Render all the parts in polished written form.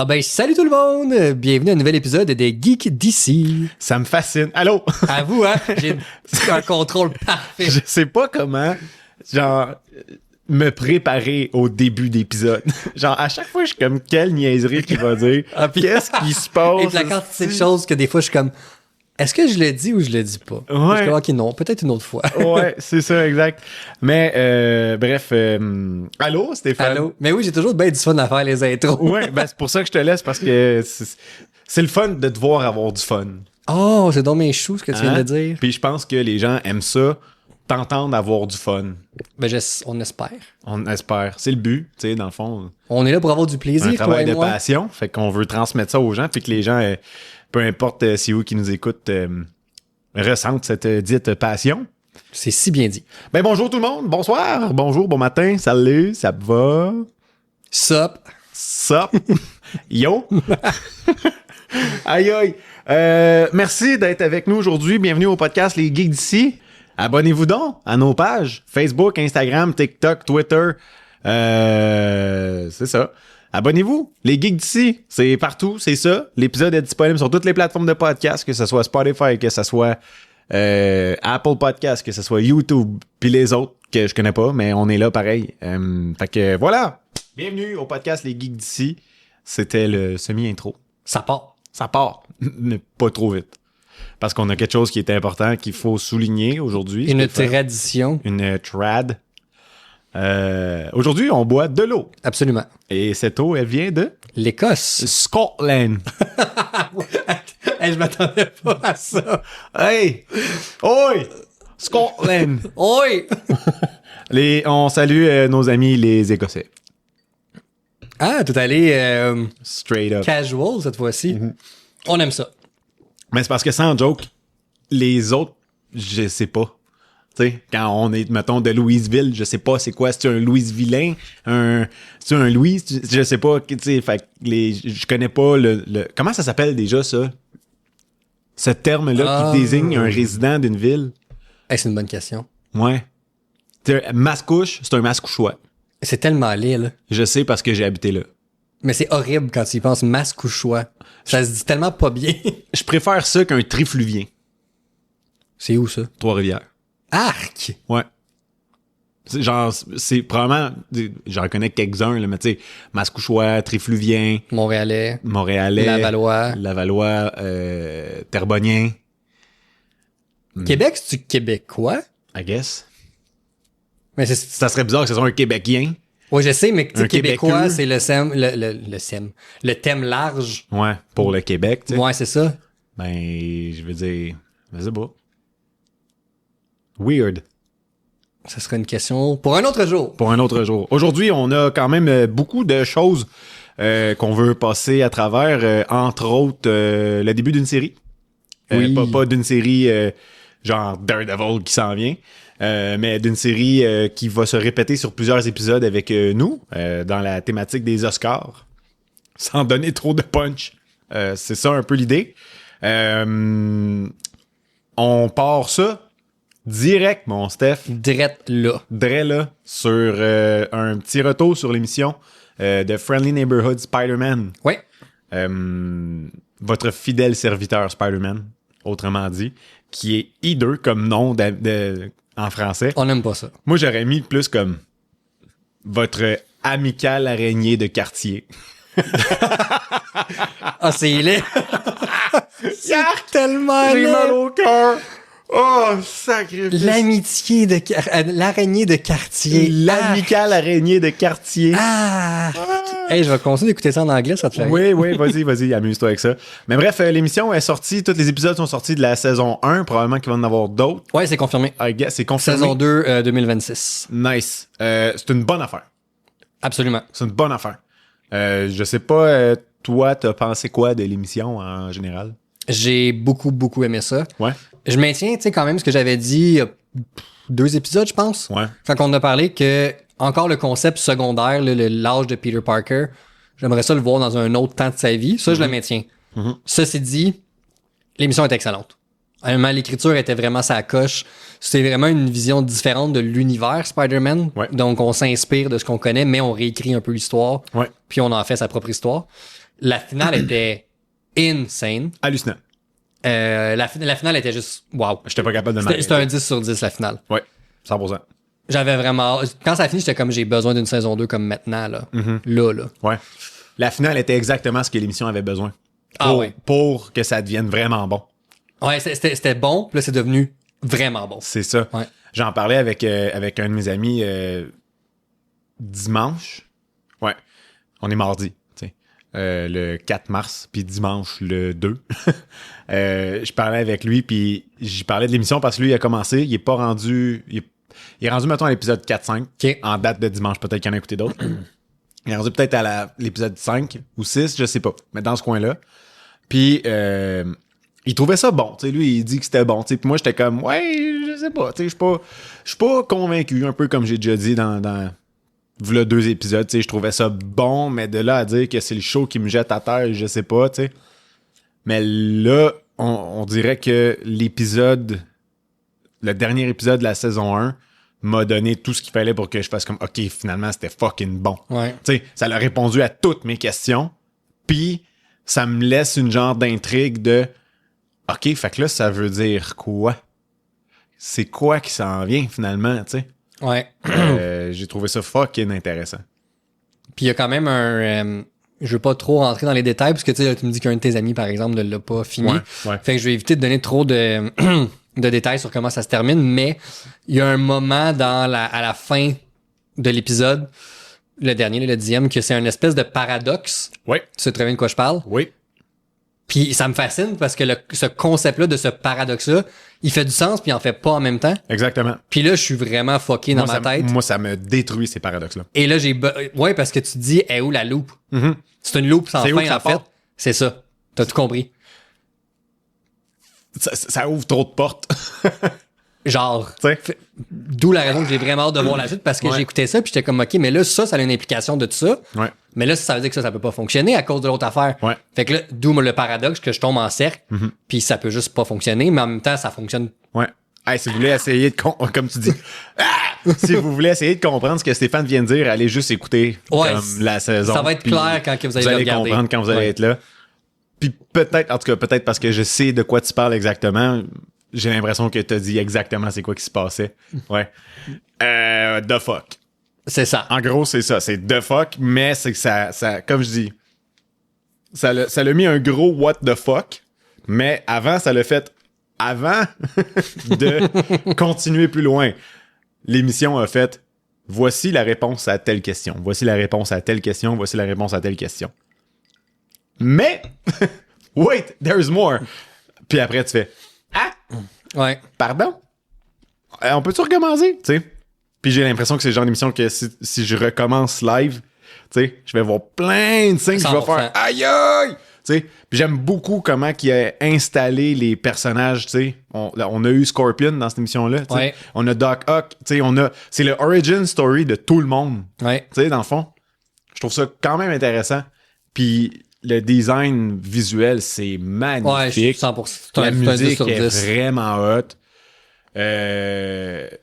Ah ben, salut tout le monde! Bienvenue à un nouvel épisode des Geeks d'ici. Ça me fascine. Allô? À vous, hein? J'ai un contrôle parfait. Je sais pas comment, me préparer au début d'épisode. À chaque fois, je suis comme, quelle niaiserie qu'il va dire. Ah, puis- Qu'est-ce qui se passe? Et puis la quantité de choses que des fois, je suis comme, est-ce que je le dis ou je le dis pas? Je suis comme, ok, non, peut-être une autre fois. Ouais, c'est ça, exact. Mais, bref, allô, Stéphane? Allô? Mais oui, j'ai toujours bien du fun à faire les intros. Ouais, ben c'est pour ça que je te laisse, parce que c'est le fun de te voir avoir du fun. Oh, c'est donc mes choux, ce que tu viens de dire. Puis je pense que les gens aiment ça, t'entendre avoir du fun. Ben, on espère. On espère. C'est le but, tu sais, dans le fond. On est là pour avoir du plaisir, Un toi travail et de moi. passion. Fait qu'on veut transmettre ça aux gens, puis que les gens, peu importe c'est où qui nous écoutent, ressentent cette dite passion. C'est si bien dit. Ben bonjour tout le monde, bonsoir, bonjour, bon matin, salut, ça va? Sup? Sup? Yo! Aïe aïe! Merci d'être avec nous aujourd'hui. Bienvenue au podcast Les Geeks d'ici. Abonnez-vous donc à nos pages Facebook, Instagram, TikTok, Twitter. C'est ça. Abonnez-vous. Les Geeks d'ici, c'est partout, c'est ça. L'épisode est disponible sur toutes les plateformes de podcast, que ce soit Spotify, que ce soit Apple Podcast, que ce soit YouTube, puis les autres que je connais pas, mais on est là pareil. Fait que voilà. Bienvenue au podcast Les Geeks d'ici. C'était le semi-intro. Ça part. Ça part, mais pas trop vite. Parce qu'on a quelque chose qui est important qu'il faut souligner aujourd'hui. Une Stéphane. tradition. Une trad. Aujourd'hui, on boit de l'eau. Absolument. Et cette eau, elle vient de L'Écosse. Scotland. Hey, je m'attendais pas à ça. Hey! Oi! Scotland! Oi! On salue nos amis les Écossais. Ah, tout allé Straight up. casual cette fois-ci. On aime ça. Mais c'est parce que sans joke, les autres, je sais pas. Tu sais, quand on est, mettons, de Louisville, je sais pas c'est quoi, c'est un Louisvillain, c'est un Louis, je sais pas, tu sais, fait que je connais pas le comment ça s'appelle déjà ça? Ce terme-là qui désigne un résident d'une ville. Hey, c'est une bonne question. Ouais. Mascouche, c'est un mascouchois. C'est tellement laid, là. Je sais parce que j'ai habité là. Mais c'est horrible quand tu y penses, mascouchois. Ça se dit tellement pas bien. Je préfère ça qu'un trifluvien. C'est où, ça? Trois-Rivières. Arc! Ouais. C'est probablement, j'en connais quelques-uns, là, mais tu sais, Mascouchois, Trifluvien, Montréalais. Montréalais, Lavallois. Terrebonien. Québec, c'est-tu québécois? I guess. Mais c'est... Ça serait bizarre que ce soit un Québécoien. Ouais, je sais, mais tu sais, Un québécois, Québécois. c'est le thème large. Ouais, pour le Québec, tu sais. Ouais, c'est ça. Ben, je veux dire, je sais pas. Weird. Ça serait une question pour un autre jour. Pour un autre jour. Aujourd'hui, on a quand même beaucoup de choses qu'on veut passer à travers, entre autres le début d'une série. Oui. Pas d'une série genre Daredevil qui s'en vient, mais d'une série qui va se répéter sur plusieurs épisodes avec nous, dans la thématique des Oscars, sans donner trop de punch. C'est ça un peu l'idée. On part ça direct, mon Steph. Drette là. Dre là, sur un petit retour sur l'émission de Friendly Neighborhood Spider-Man. Ouais. Votre fidèle serviteur Spider-Man, autrement dit, qui est hideux comme nom en français. On n'aime pas ça. Moi, j'aurais mis plus comme votre amical araignée de quartier. Ah, c'est laid. C'est tellement J'ai laid. mal au cœur. Oh, sacrifice. L'amitié de... l'araignée de quartier. L'amical araignée de quartier. Ah! Hey, je vais continuer d'écouter ça en anglais, ça te fait rire. Oui, vas-y, amuse-toi avec ça. Mais bref, l'émission est sortie, tous les épisodes sont sortis de la saison 1, probablement qu'il va en avoir d'autres. Ouais, c'est confirmé. I guess, c'est confirmé. Saison 2, 2026. Nice. C'est une bonne affaire. Absolument. C'est une bonne affaire. Je sais pas, toi, t'as pensé quoi de l'émission en général? J'ai beaucoup aimé ça. Ouais. Je maintiens, tu sais, quand même ce que j'avais dit il y a 2 épisodes, je pense. Ouais. Quand on a parlé que, encore le concept secondaire, l'âge de Peter Parker, j'aimerais ça le voir dans un autre temps de sa vie. Ça, je le maintiens. Ceci dit, l'émission est excellente. Honnêtement, l'écriture était vraiment sa coche. C'est vraiment une vision différente de l'univers Spider-Man. Ouais. Donc, on s'inspire de ce qu'on connaît, mais on réécrit un peu l'histoire. Ouais. Puis on en fait sa propre histoire. La finale était insane. Hallucinant. La finale était juste wow. J'étais pas capable de m'arrêter. C'était un 10 sur 10 la finale. Ouais, 100%. J'avais vraiment... Quand ça a fini, j'étais comme j'ai besoin d'une saison 2 comme maintenant, là. Là. Ouais. La finale était exactement ce que l'émission avait besoin. Pour que ça devienne vraiment bon. Ouais, c'était bon, puis là, c'est devenu vraiment bon. C'est ça. Ouais. J'en parlais avec un de mes amis dimanche. Ouais. On est mardi, tu sais. Le 4 mars, puis dimanche, le 2. Je parlais avec lui, puis j'y parlais de l'émission parce que lui, il a commencé. Il est pas rendu... Il est rendu, mettons, à l'épisode 4-5. OK. En date de dimanche. Peut-être qu'il y en a écouté d'autres. Il est rendu peut-être à l'épisode 5 ou 6, je sais pas. Mais dans ce coin-là. Puis, il trouvait ça bon. Tu sais, lui, il dit que c'était bon. Puis moi, j'étais comme, ouais, je sais pas. Tu sais, je suis pas convaincu. Un peu comme j'ai déjà dit dans voilà 2 épisodes. Tu sais, je trouvais ça bon, mais de là à dire que c'est le show qui me jette à terre, je sais pas, tu sais. Mais là, on dirait que le dernier épisode de la saison 1 m'a donné tout ce qu'il fallait pour que je fasse comme, OK, finalement, c'était fucking bon. Ouais. Tu sais, ça a répondu à toutes mes questions. Puis, ça me laisse une genre d'intrigue de, OK, fait que là, ça veut dire quoi? C'est quoi qui s'en vient, finalement, tu sais? Ouais. J'ai trouvé ça fucking intéressant. Puis il y a quand même je veux pas trop rentrer dans les détails, parce que tu sais, tu me dis qu'un de tes amis, par exemple, ne l'a pas fini. Ouais. Fait que je vais éviter de donner trop de détails sur comment ça se termine, mais il y a un moment à la fin de l'épisode, le dernier, le 10e, que c'est une espèce de paradoxe. Oui. Tu sais très bien de quoi je parle. Oui. Puis ça me fascine parce que ce concept-là de ce paradoxe-là, il fait du sens puis il en fait pas en même temps. Exactement. Puis là, je suis vraiment fucké dans ma tête. Moi, ça me détruit ces paradoxes-là. Et là, ouais, parce que tu te dis, où la loupe? Mm-hmm. C'est une loupe sans C'est où fin, que ça en fait. part? C'est ça. T'as tout compris. Ça ouvre trop de portes. Genre. T'sais. D'où la raison que j'ai vraiment hâte de voir la suite, parce que j'ai écouté ça puis j'étais comme, OK, mais là, ça a une implication de tout ça. Ouais. Mais là, ça veut dire que ça peut pas fonctionner à cause de l'autre affaire. Ouais. Fait que là, d'où le paradoxe que je tombe en cercle, puis ça peut juste pas fonctionner, mais en même temps, ça fonctionne. Ouais. Hey, si vous voulez essayer comme tu dis, si vous voulez essayer de comprendre ce que Stéphane vient de dire, allez juste écouter comme la saison. Ça va être clair quand que vous allez regarder. Comprendre quand vous allez être là. Puis peut-être parce que je sais de quoi tu parles exactement, j'ai l'impression que tu as dit exactement c'est quoi qui se passait. Ouais. The fuck. C'est ça. En gros, c'est ça. C'est the fuck, mais c'est que ça comme je dis, ça l'a mis un gros what the fuck, mais avant, ça l'a fait avant de continuer plus loin. L'émission a fait voici la réponse à telle question. Voici la réponse à telle question. Voici la réponse à telle question. Mais, wait, there's more. Puis après, tu fais Ouais. pardon? On peut-tu recommencer? Tu sais? Puis j'ai l'impression que c'est le genre d'émission que si je recommence live, tu sais, je vais voir plein de signes que je vais faire aïe aïe! Tu sais, puis j'aime beaucoup comment il a installé les personnages, tu sais. On a eu Scorpion dans cette émission-là, tu sais. Ouais. On a Doc Ock, tu sais, c'est le origin story de tout le monde. Ouais. Tu sais, dans le fond. Je trouve ça quand même intéressant. Puis le design visuel, c'est magnifique. Ouais, je suis 100%. La musique sur 10. est vraiment hot.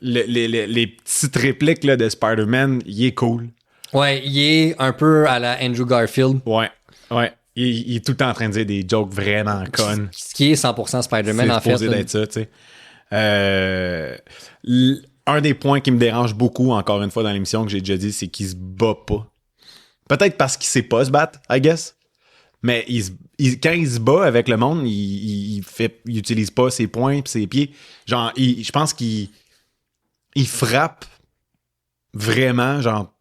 Les petites répliques là, de Spider-Man, il est cool. Ouais, il est un peu à la Andrew Garfield. Ouais. Il est tout le temps en train de dire des jokes vraiment connes. Ce qui est 100% Spider-Man, en fait. C'est supposé d'être ça, tu sais. Un des points qui me dérange beaucoup, encore une fois, dans l'émission, que j'ai déjà dit, c'est qu'il se bat pas. Peut-être parce qu'il sait pas se battre, I guess. Mais quand il se bat avec le monde, il utilise pas ses poings et ses pieds. Genre, je pense qu'il frappe vraiment, genre,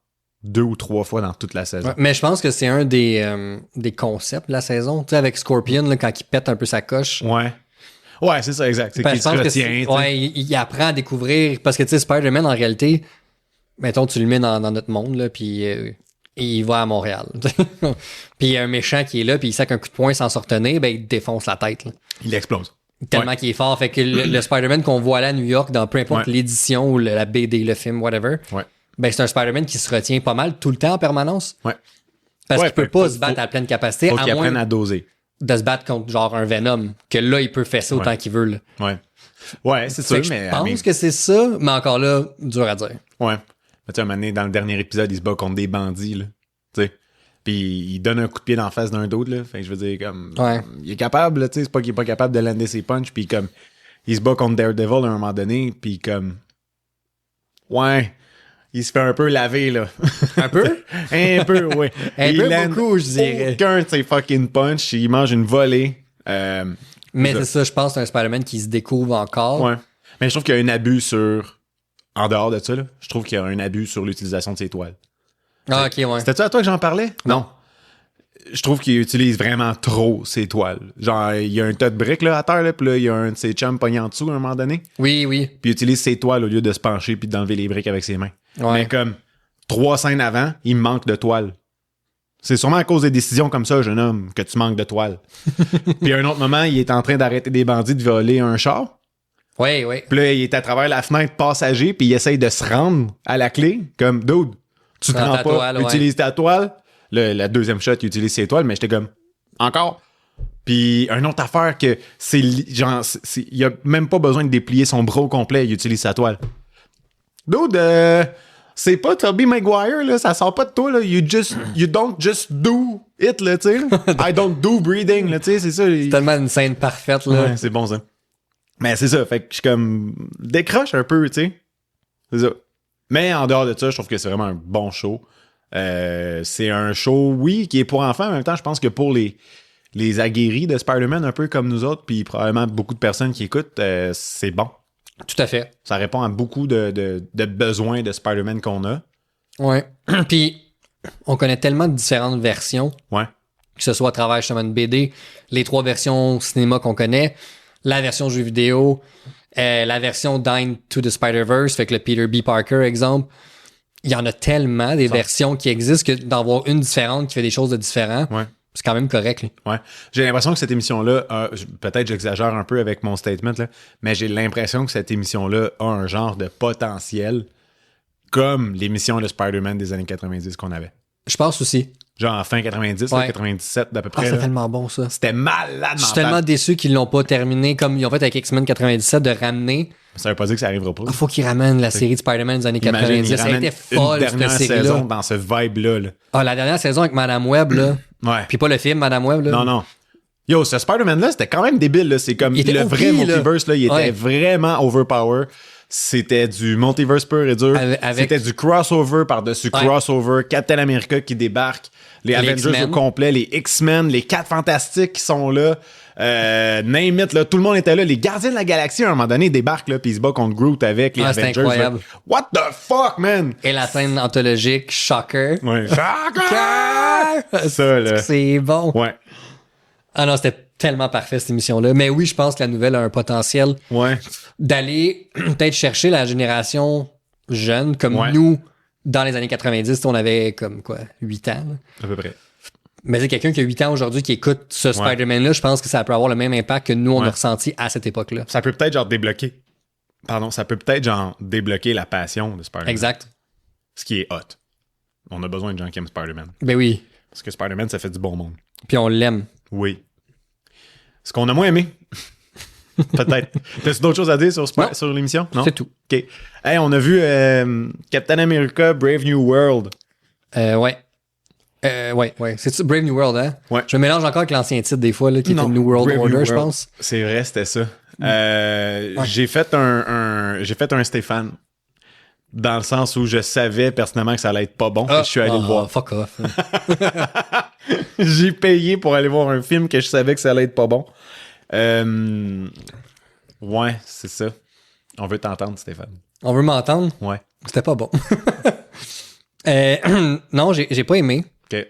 2 ou 3 fois dans toute la saison. Ouais, mais je pense que c'est un des concepts de la saison. Tu sais, avec Scorpion, là, quand il pète un peu sa coche. Ouais, c'est ça, exact. C'est qu'il se retient. Ouais, il apprend à découvrir. Parce que, tu sais, Spider-Man, en réalité, mettons, tu le mets dans notre monde, là, puis il va à Montréal. Puis il y a un méchant qui est là, puis il sait qu'un coup de poing sans se retenir, ben, il défonce la tête. Là. Il explose. Tellement qu'il est fort. Fait que le Spider-Man qu'on voit là à New York, dans peu importe l'édition ou la BD, le film, whatever, ben, c'est un Spider-Man qui se retient pas mal tout le temps en permanence. Ouais. Parce qu'il peut pas se battre à pleine capacité. Faut qu'il apprenne moins à doser. de se battre contre genre un Venom. Que là, il peut faire ça autant qu'il veut. Là. Ouais, c'est sûr, mais... Je pense que c'est ça, mais encore là, dur à dire. Ouais. Mais tu sais, un moment donné, dans le dernier épisode, il se bat contre des bandits, là. Tu sais. Puis il donne un coup de pied dans la face d'un d'autre, là. Fait que je veux dire, comme... Ouais. Il est capable, là, tu sais. C'est pas qu'il est pas capable de lander ses punches. Puis comme... Il se bat contre Daredevil à un moment donné. Puis comme... Ouais... Il se fait un peu laver, là. Un peu? Un peu, oui. Un peu beaucoup, je dirais. Aucun de ses fucking punch. Il mange une volée. Mais c'est ça, je pense que c'est un Spider-Man qui se découvre encore. Ouais. Mais je trouve qu'il y a un abus sur... En dehors de ça, là, je trouve qu'il y a un abus sur l'utilisation de ses toiles. Ah, ok, ouais. C'était-tu à toi que j'en parlais? Non. Je trouve qu'il utilise vraiment trop ses toiles. Genre, il y a un tas de briques là, à terre, là, puis là, il y a un de ses chums pogné en dessous à un moment donné. Oui, oui. Puis il utilise ses toiles au lieu de se pencher puis d'enlever les briques avec ses mains. Ouais. Mais comme 3 scènes avant, il me manque de toile. C'est sûrement à cause des décisions comme ça, jeune homme, que tu manques de toile. Puis à un autre moment, il est en train d'arrêter des bandits de voler un char. Oui, oui. Puis là, il est à travers la fenêtre passager, puis il essaye de se rendre à la clé, comme, dude, tu te Dans rends ta pas, toile, utilise ta toile. La deuxième shot, il utilise ses toiles, mais j'étais comme, encore. Puis, une autre affaire que c'est genre, il a même pas besoin de déplier son bras au complet, il utilise sa toile. Dude, c'est pas Tobey Maguire, là, ça sort pas de toi, là. You don't just do it, là, tu sais. I don't do breathing, là, tu sais, c'est ça. C'est tellement une scène parfaite, là. Ouais, c'est bon, ça. Mais c'est ça, fait que je suis comme, décroche un peu, tu sais. C'est ça. Mais en dehors de ça, je trouve que c'est vraiment un bon show. C'est un show, oui, qui est pour enfants. En même temps, je pense que pour les aguerris de Spider-Man, un peu comme nous autres, puis probablement beaucoup de personnes qui écoutent, c'est bon. Tout à fait. Ça répond à beaucoup de besoins de Spider-Man qu'on a. Ouais. Puis, on connaît tellement de différentes versions, Ouais. que ce soit à travers justement une BD, les 3 versions cinéma qu'on connaît, la version jeu vidéo, la version d'Into to the Spider-Verse, fait que le Peter B. Parker, exemple. Il y en a tellement des versions qui existent que d'en voir une différente qui fait des choses de différent, Ouais. c'est quand même correct. Là. Ouais. J'ai l'impression que cette émission-là, peut-être j'exagère un peu avec mon statement, là, mais j'ai l'impression que cette émission-là a un genre de potentiel comme l'émission de Spider-Man des années 90 qu'on avait. Je pense aussi. Genre fin 90, Ouais. là, 97 d'à peu Ah, près. c'est là. tellement bon, ça. C'était malade, Je suis tellement déçu qu'ils l'ont pas terminé comme ils ont fait avec X-Men 97 de ramener. Ça veut pas dire que ça arrivera pas. Il faut qu'ils ramènent la série de Spider-Man des années Imagine, 90. ils Ça a ramènent été folle, une cette dernière série-là. saison dans ce vibe-là. Là. Ah, la dernière saison avec Madame Web, là. Ouais. Puis pas le film Madame Web, là. Non, non. Yo, ce Spider-Man-là, c'était quand même débile. Là. C'est comme Il était le OP, vrai là. multiverse. Là, il était Ouais. vraiment overpower. C'était du multiverse pur et dur. Avec- C'était du crossover par-dessus Ouais. crossover. Captain America qui débarque. Les Avengers X-Men. au complet. Les X-Men. Les 4 Fantastiques qui sont là. Name it, là. Tout le monde était là. Les Gardiens de la Galaxie, à un moment donné, débarquent là, puis ils se battent contre Groot avec les Ah, c'est Avengers. incroyable. Là. What the fuck, man? Et la scène anthologique, Shocker. Ouais. Ça, là. C'est bon. Ouais. Ah non, c'était tellement parfait, cette émission-là. Mais oui, je pense que la nouvelle a un potentiel Ouais. d'aller peut-être chercher la génération jeune, comme Ouais. nous, dans les années 90, on avait comme quoi, 8 ans. Là. À peu près. Mais c'est quelqu'un qui a 8 ans aujourd'hui qui écoute ce Spider-Man-là, je pense que ça peut avoir le même impact que nous, on Ouais. a ressenti à cette époque-là. Ça peut peut-être genre débloquer. Pardon, ça peut peut-être genre débloquer la passion de Spider-Man. Exact. Ce qui est hot. On a besoin de gens qui aiment Spider-Man. Ben oui. Parce que Spider-Man, ça fait du bon monde. Puis on l'aime. Oui. Ce qu'on a moins aimé. Peut-être. T'as-tu d'autres choses à dire sur, Non. sur l'émission? Non? C'est tout. OK. Hey, on a vu Captain America Brave New World. Ouais. Ouais. C'est-tu Brave New World, hein? Ouais. Je me mélange encore avec l'ancien titre des fois, là, qui Non, était New World Brave Order, New je World. pense. C'est vrai, c'était ça. J'ai fait un Stéphane. Dans le sens où je savais personnellement que ça allait être pas bon. Je suis allé le voir. Fuck off. J'ai payé pour aller voir un film que je savais que ça allait être pas bon. Ouais, c'est ça. On veut t'entendre, Stéphane. On veut m'entendre? Ouais. C'était pas bon. Non, j'ai pas aimé. OK.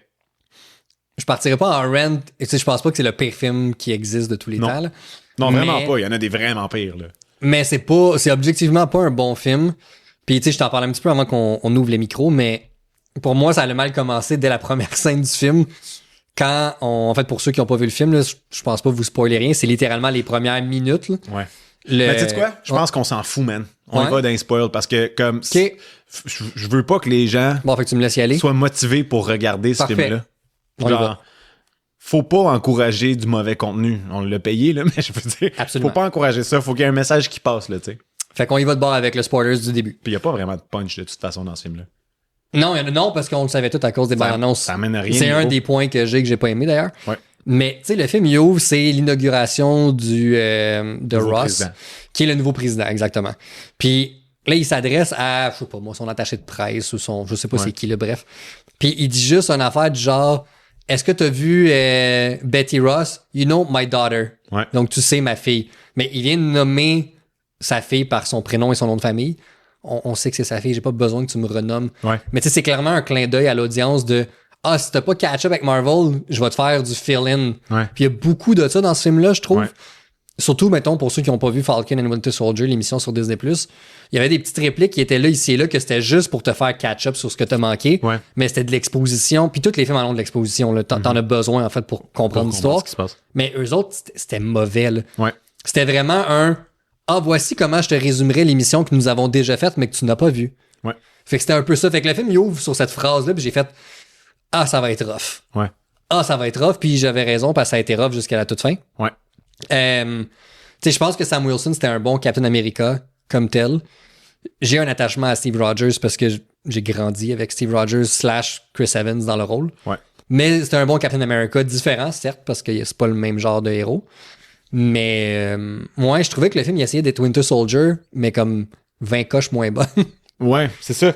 Je partirai pas en rant. Tu sais, je pense pas que c'est le pire film qui existe de tous les Non. temps. Là. Non, vraiment Mais- pas. Il y en a des vraiment pires, là. Mais c'est objectivement pas un bon film. Puis tu sais, je t'en parlais un petit peu avant qu'on ouvre les micros, mais pour moi, ça allait mal commencer dès la première scène du film. Quand en fait, pour ceux qui ont pas vu le film, là, je pense pas vous spoiler rien, c'est littéralement les premières minutes. Là. Ouais. Le- Mais tu sais quoi? Je pense qu'on s'en fout, man. On y Ouais. va d'un spoil parce que, comme, Ok. je veux pas que les gens Bon, fait que tu me laisses y aller. soient motivés pour regarder ce Parfait. film-là. On y va. Faut pas encourager du mauvais contenu. On l'a payé, là, mais je veux dire, Absolument. faut pas encourager ça. Faut qu'il y ait un message qui passe, là, tu sais. Fait qu'on y va de bord avec le spoilers du début. Puis il y a pas vraiment de punch, de toute façon, dans ce film-là. Non, parce qu'on le savait tout à cause des bandes annonces. Ça amène à rien. C'est un des points que j'ai pas aimé d'ailleurs. Ouais. Mais tu sais, le film il ouvre, c'est l'inauguration de Ross, président. qui est le nouveau président, exactement. Puis là, il s'adresse à, je sais pas moi, son attaché de presse ou son, je sais pas c'est qui, le bref. Puis il dit juste une affaire du genre, est-ce que t'as vu Betty Ross? You know my daughter. Ouais. Donc tu sais ma fille. Mais il vient de nommer sa fille par son prénom et son nom de famille. On sait que c'est sa fille, j'ai pas besoin que tu me renommes. Ouais. Mais tu sais, c'est clairement un clin d'œil à l'audience de si t'as pas catch-up avec Marvel, je vais te faire du fill-in. Ouais. Puis il y a beaucoup de ça dans ce film-là, je trouve. Ouais. Surtout, mettons, pour ceux qui n'ont pas vu Falcon and Winter Soldier, l'émission sur Disney+, il y avait des petites répliques qui étaient là, ici et là, que c'était juste pour te faire catch-up sur ce que t'as manqué. Ouais. Mais c'était de l'exposition. Puis tous les films en ont de l'exposition. Là. T'en as besoin, en fait, pour comprendre l'histoire. Ce qui se passe. Mais eux autres, c'était mauvais. Là. Ouais. C'était vraiment voici comment je te résumerai l'émission que nous avons déjà faite, mais que tu n'as pas vue. Ouais. Fait que c'était un peu ça. Fait que le film, il ouvre sur cette phrase-là, puis j'ai fait ça va être rough. Ouais. Ça va être rough, puis j'avais raison, parce que ça a été rough jusqu'à la toute fin. Ouais. Tu sais, je pense que Sam Wilson, c'était un bon Captain America, comme tel. J'ai un attachement à Steve Rogers parce que j'ai grandi avec Steve Rogers / Chris Evans dans le rôle. Ouais. Mais c'était un bon Captain America, différent, certes, parce que c'est pas le même genre de héros. Mais moi, je trouvais que le film, il essayait d'être Winter Soldier, mais comme 20 coches moins bonnes. Ouais, c'est ça.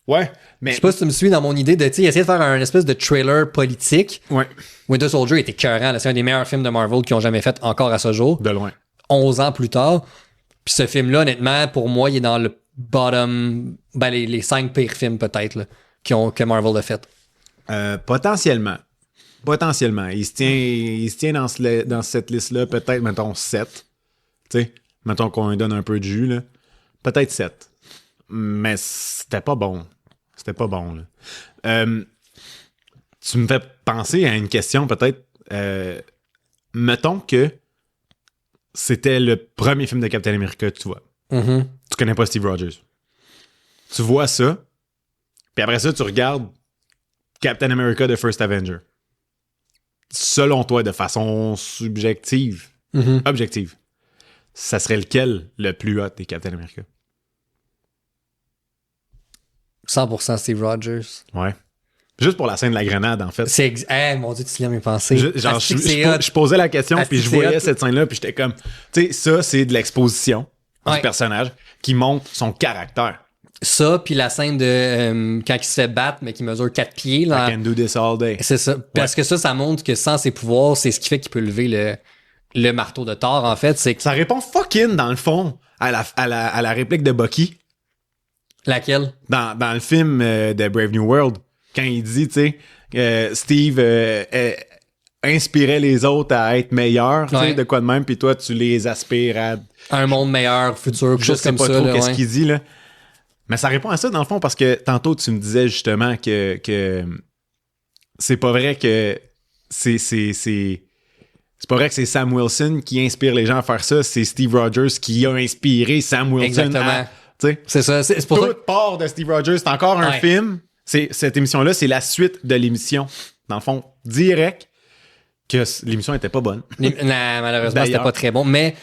Ouais, mais... Je sais pas si tu me suis dans mon idée de, tu sais, essayer de faire un espèce de trailer politique. Ouais. Winter Soldier était écœurant, là. C'est un des meilleurs films de Marvel qu'ils ont jamais fait encore à ce jour. De loin. 11 ans plus tard. Puis ce film-là, honnêtement, pour moi, il est dans le bottom, les 5 pires films peut-être là, que Marvel a fait. Potentiellement. Il se tient dans cette liste-là, peut-être, mettons, 7. Tu sais, mettons qu'on lui donne un peu de jus, là. Peut-être 7. Mais c'était pas bon. Là. Tu me fais penser à une question, peut-être. Mettons que c'était le premier film de Captain America que tu vois. Mm-hmm. Tu connais pas Steve Rogers. Tu vois ça, puis après ça, tu regardes Captain America The First Avenger. Selon toi, de façon subjective, objective, ça serait lequel le plus hot des Captain America? 100% Steve Rogers. Ouais. Juste pour la scène de la grenade, en fait. Mon Dieu, tu lis mes pensées. Je posais la question, puis je voyais cette scène-là, puis j'étais comme... Tu sais, ça, c'est de l'exposition du personnage qui montre son caractère. Ça, puis la scène de quand il se fait battre, mais qui mesure 4 pieds. Là, I can do this all day. C'est ça. Parce que ça montre que sans ses pouvoirs, c'est ce qui fait qu'il peut lever le marteau de Thor, en fait. C'est que... Ça répond fucking, dans le fond, à la réplique de Bucky. Laquelle? Dans le film de Brave New World, quand il dit, tu sais, Steve inspirait les autres à être meilleurs, tu sais, de quoi de même, puis toi, tu les aspires à... Un monde meilleur, futur, je sais pas trop qu'est-ce qu'il dit, là. Mais ça répond à ça, dans le fond, parce que tantôt, tu me disais justement que c'est pas vrai que c'est pas vrai que c'est Sam Wilson qui inspire les gens à faire ça, c'est Steve Rogers qui a inspiré Sam Wilson. Exactement. T'sais, c'est ça. C'est pour tout ça... part de Steve Rogers. C'est encore un film. Cette émission-là, c'est la suite de l'émission. Dans le fond, direct, que l'émission était pas bonne. Malheureusement, c'était pas très bon. Mais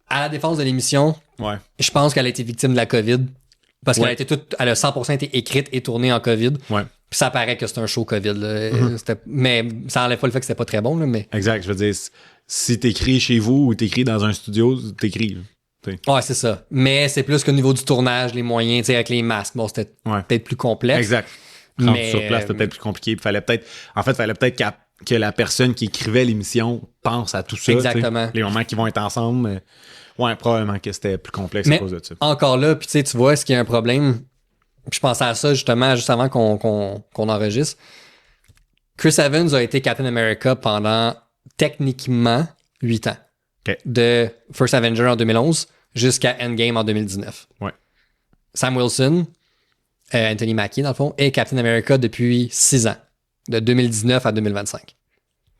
à la défense de l'émission, je pense qu'elle a été victime de la COVID. Parce qu'elle elle a 100% été écrite et tournée en COVID. Ouais. Puis ça paraît que c'est un show COVID. Là. Mais ça enlève pas le fait que c'était pas très bon. Là, mais... Exact. Je veux dire, si t'écris chez vous ou t'écris dans un studio, t'écris. Ouais, c'est ça. Mais c'est plus qu'au niveau du tournage, les moyens, tu sais, avec les masques. Bon, c'était peut-être plus complexe. Exact. Mais sur place, c'était peut-être plus compliqué. Fallait peut-être que la personne qui écrivait l'émission pense à tout ça. Exactement. Les moments qui vont être ensemble. Ouais, probablement que c'était plus complexe à cause de ça. Encore là, puis tu vois, est-ce qu'il y a un problème? Puis je pensais à ça justement, juste avant qu'on enregistre. Chris Evans a été Captain America pendant techniquement 8 ans. Okay. De First Avenger en 2011 jusqu'à Endgame en 2019. Ouais. Sam Wilson, Anthony Mackie dans le fond, est Captain America depuis 6 ans. De 2019 à 2025.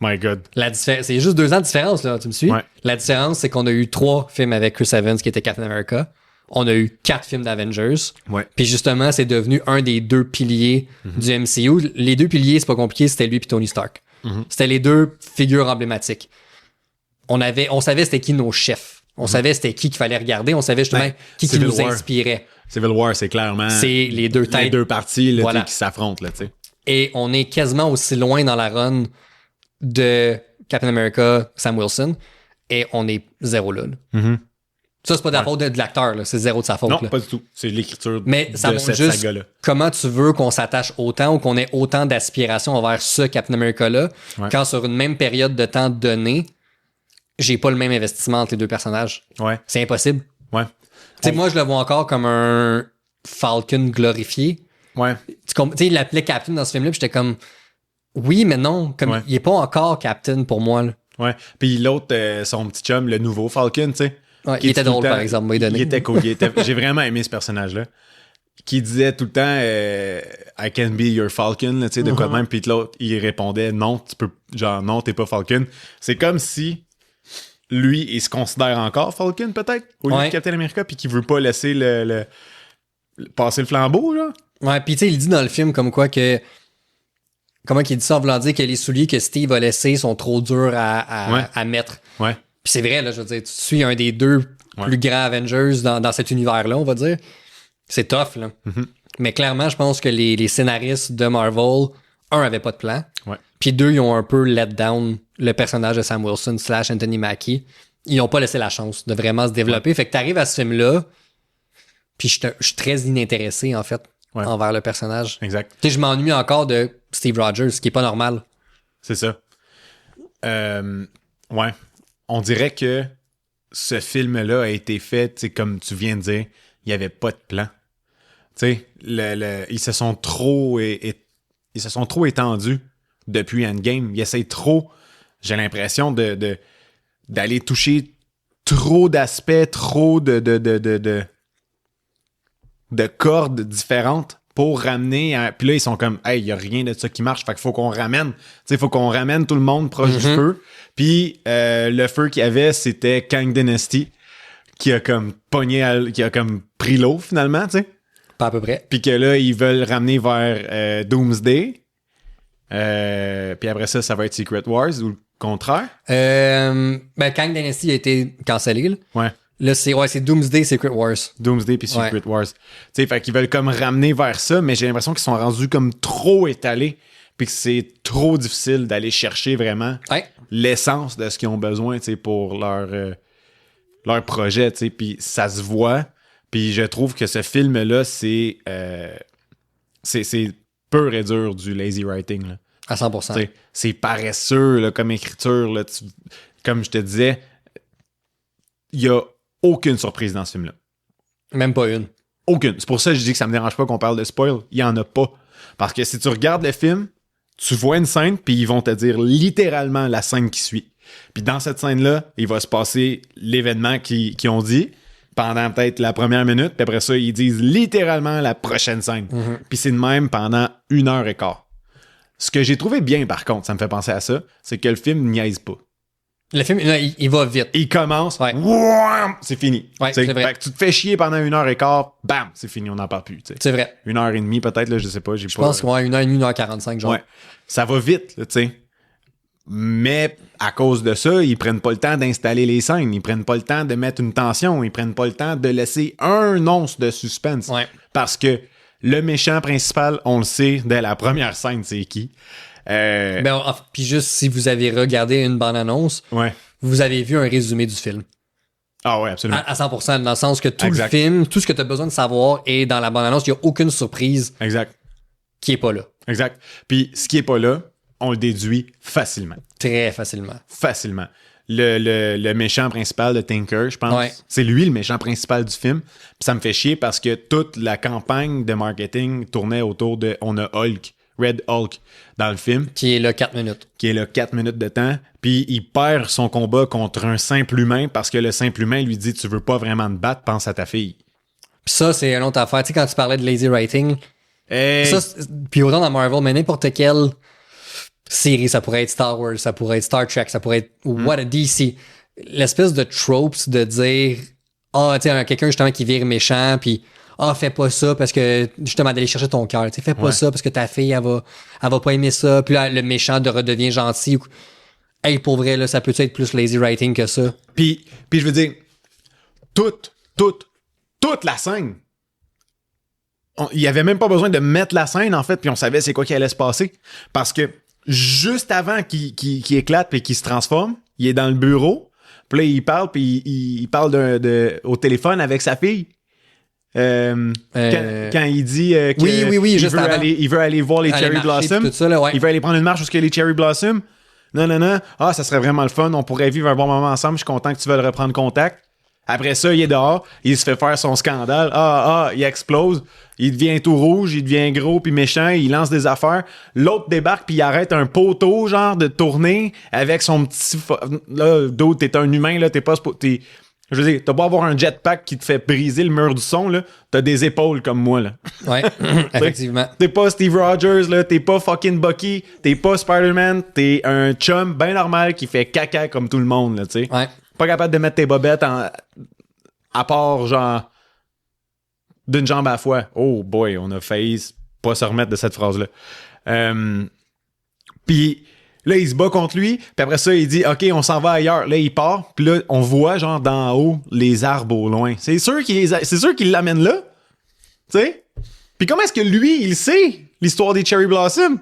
My God. C'est juste 2 ans de différence, là, tu me suis? Ouais. La différence, c'est qu'on a eu 3 films avec Chris Evans qui était Captain America. On a eu 4 films d'Avengers. Ouais. Puis justement, c'est devenu un des 2 piliers du MCU. Les 2 piliers, c'est pas compliqué, c'était lui et Tony Stark. C'était les 2 figures emblématiques. On savait c'était qui nos chefs. On savait c'était qui qu'il fallait regarder. On savait justement qui Civil nous War. inspirait. Civil War, c'est clairement C'est les deux têtes. les deux parties là, Voilà. qui s'affrontent. Là, t'sais. Et on est quasiment aussi loin dans la run de Captain America, Sam Wilson. Et on est zéro là. Ça, c'est pas de la faute de l'acteur. Là. C'est zéro de sa faute. Non, là. pas du tout. C'est l'écriture Mais ça de montre cette juste saga-là. comment tu veux qu'on s'attache autant ou qu'on ait autant d'aspiration envers ce Captain America-là, quand sur une même période de temps donnée, j'ai pas le même investissement entre les deux personnages. Ouais. C'est impossible. Ouais. Tu sais, moi, je le vois encore comme un Falcon glorifié. Ouais. Tu sais, il l'appelait Captain dans ce film-là, puis j'étais comme, oui, mais non, comme il est pas encore Captain pour moi. Là. Ouais. Puis l'autre, son petit chum, le nouveau Falcon, tu sais. Ouais, il était drôle, par exemple, m'a donné. Il était cool. J'ai vraiment aimé ce personnage-là. Qui disait tout le temps I can be your Falcon, tu sais, de quoi de même. Puis l'autre, il répondait non, non, t'es pas Falcon. C'est comme si lui, il se considère encore Falcon, peut-être, au lieu de Captain America, puis qu'il veut pas laisser passer le flambeau, là. Ouais, puis tu sais, il dit dans le film comme quoi que. Comment qu'il dit ça en voulant dire que les souliers que Steve a laissés sont trop durs à mettre. Ouais. Puis c'est vrai, là, je veux dire, tu suis un des deux plus grands Avengers dans cet univers-là, on va dire. C'est tough, là. Mais clairement, je pense que les scénaristes de Marvel, avaient pas de plan. Ouais. Puis deux, ils ont un peu let down le personnage de Sam Wilson / Anthony Mackie. Ils ont pas laissé la chance de vraiment se développer. Fait que t'arrives à ce film-là, puis je suis très inintéressé, en fait, envers le personnage. Exact. Tu sais, je m'ennuie encore de Steve Rogers, ce qui est pas normal. C'est ça. Ouais. On dirait que ce film-là a été fait, comme tu viens de dire, il n'y avait pas de plan. Tu sais, ils se sont trop étendus depuis Endgame. Ils essayent trop, j'ai l'impression, d'aller toucher trop d'aspects, trop de cordes différentes pour ramener... Puis là, ils sont comme, hey, il n'y a rien de ça qui marche, fait qu'il faut qu'on ramène. Tu sais, il faut qu'on ramène tout le monde proche du feu. Puis le feu qu'il y avait, c'était Kang Dynasty, qui a comme qui a comme pris l'eau, finalement, tu sais. Pas à peu près. Puis que là, ils veulent ramener vers Doomsday. Puis après ça, ça va être Secret Wars ou le contraire. Kang Dynasty a été cancellé, là. Ouais. Là, c'est Doomsday, Secret Wars. Doomsday puis Secret Wars. Tu sais, fait qu'ils veulent comme ramener vers ça, mais j'ai l'impression qu'ils sont rendus comme trop étalés, puis que c'est trop difficile d'aller chercher vraiment l'essence de ce qu'ils ont besoin, tu sais, pour leur projet, tu sais, puis ça se voit. Puis je trouve que ce film-là, c'est pur et dur du lazy writing, là. À 100%. T'sais, c'est paresseux là, comme écriture. Là, comme je te disais, il n'y a aucune surprise dans ce film-là. Même pas une. Aucune. C'est pour ça que je dis que ça me dérange pas qu'on parle de spoil. Il n'y en a pas. Parce que si tu regardes le film, tu vois une scène, puis ils vont te dire littéralement la scène qui suit. Puis dans cette scène-là, il va se passer l'événement qu'ils ont dit pendant peut-être la première minute, puis après ça, ils disent littéralement la prochaine scène. Puis c'est de même pendant 1h15. Ce que j'ai trouvé bien, par contre, ça me fait penser à ça, c'est que le film niaise pas. Le film, il va vite. Il commence, c'est fini. Ouais, c'est vrai. Fait que tu te fais chier pendant 1h15, bam, c'est fini, on n'en parle plus. T'sais. C'est vrai. 1h30 peut-être, là, je sais pas. Je pense que 1h30, 1h45, genre. Ouais. Ça va vite, tu sais. Mais à cause de ça, ils prennent pas le temps d'installer les scènes, ils prennent pas le temps de mettre une tension, ils prennent pas le temps de laisser un once de suspense. Ouais. Parce que le méchant principal, on le sait dès la première scène, c'est qui. Puis juste si vous avez regardé une bande-annonce, vous avez vu un résumé du film. Ah ouais, absolument. À 100%, dans le sens que tout le film, tout ce que tu as besoin de savoir est dans la bande-annonce. Il n'y a aucune surprise qui est pas là. Exact. Puis ce qui est pas là, on le déduit facilement. Très facilement. Facilement. Le méchant principal de Tinker, je pense, c'est lui le méchant principal du film. Puis ça me fait chier parce que toute la campagne de marketing tournait autour de... On a Hulk, Red Hulk, dans le film. Qui est là 4 minutes. Qui est là 4 minutes de temps. Puis il perd son combat contre un simple humain parce que le simple humain lui dit « Tu veux pas vraiment te battre, pense à ta fille. » Puis ça, c'est une autre affaire. Tu sais, quand tu parlais de lazy writing, puis autant dans Marvel, mais n'importe quelle série, ça pourrait être Star Wars, ça pourrait être Star Trek, ça pourrait être what a DC. L'espèce de tropes de dire tu sais, quelqu'un justement qui vire méchant, puis fais pas ça parce que justement d'aller chercher ton cœur, tu sais, fais pas ça parce que ta fille elle va pas aimer ça, puis là le méchant redevient gentil. Hey, pour vrai là, ça peut être plus lazy writing que ça. Puis je veux dire, toute la scène. Il y avait même pas besoin de mettre la scène, en fait, puis on savait c'est quoi qui allait se passer. Parce que juste avant qu'il éclate et qu'il se transforme, il est dans le bureau, puis là, il parle, puis il parle au téléphone avec sa fille. Quand il dit il veut aller voir les Cherry Blossom, il veut aller prendre une marche où il y a les Cherry Blossom. Non. Ah, ça serait vraiment le fun. On pourrait vivre un bon moment ensemble. Je suis content que tu veuilles reprendre contact. Après ça, il est dehors. Il se fait faire son scandale. Il explose. Il devient tout rouge. Il devient gros puis méchant. Il lance des affaires. L'autre débarque puis il arrête un poteau, genre, de tourner avec son petit... Là, d'autres, t'es un humain, là. Je veux dire, t'as pas avoir un jetpack qui te fait briser le mur du son, là. T'as des épaules comme moi, là. Ouais, effectivement. T'es pas Steve Rogers, là. T'es pas fucking Bucky. T'es pas Spider-Man. T'es un chum bien normal qui fait caca comme tout le monde, là, tu sais. Ouais. Pas capable de mettre tes bobettes à part, genre, d'une jambe à la fois. Oh boy, on a failli pas se remettre de cette phrase-là. Puis là, il se bat contre lui, puis après ça, il dit « OK, on s'en va ailleurs ». Là, il part, puis là, on voit, genre, d'en haut, les arbres au loin. C'est sûr qu'il l'amène là, tu sais. Puis comment est-ce que lui, il sait l'histoire des Cherry Blossom?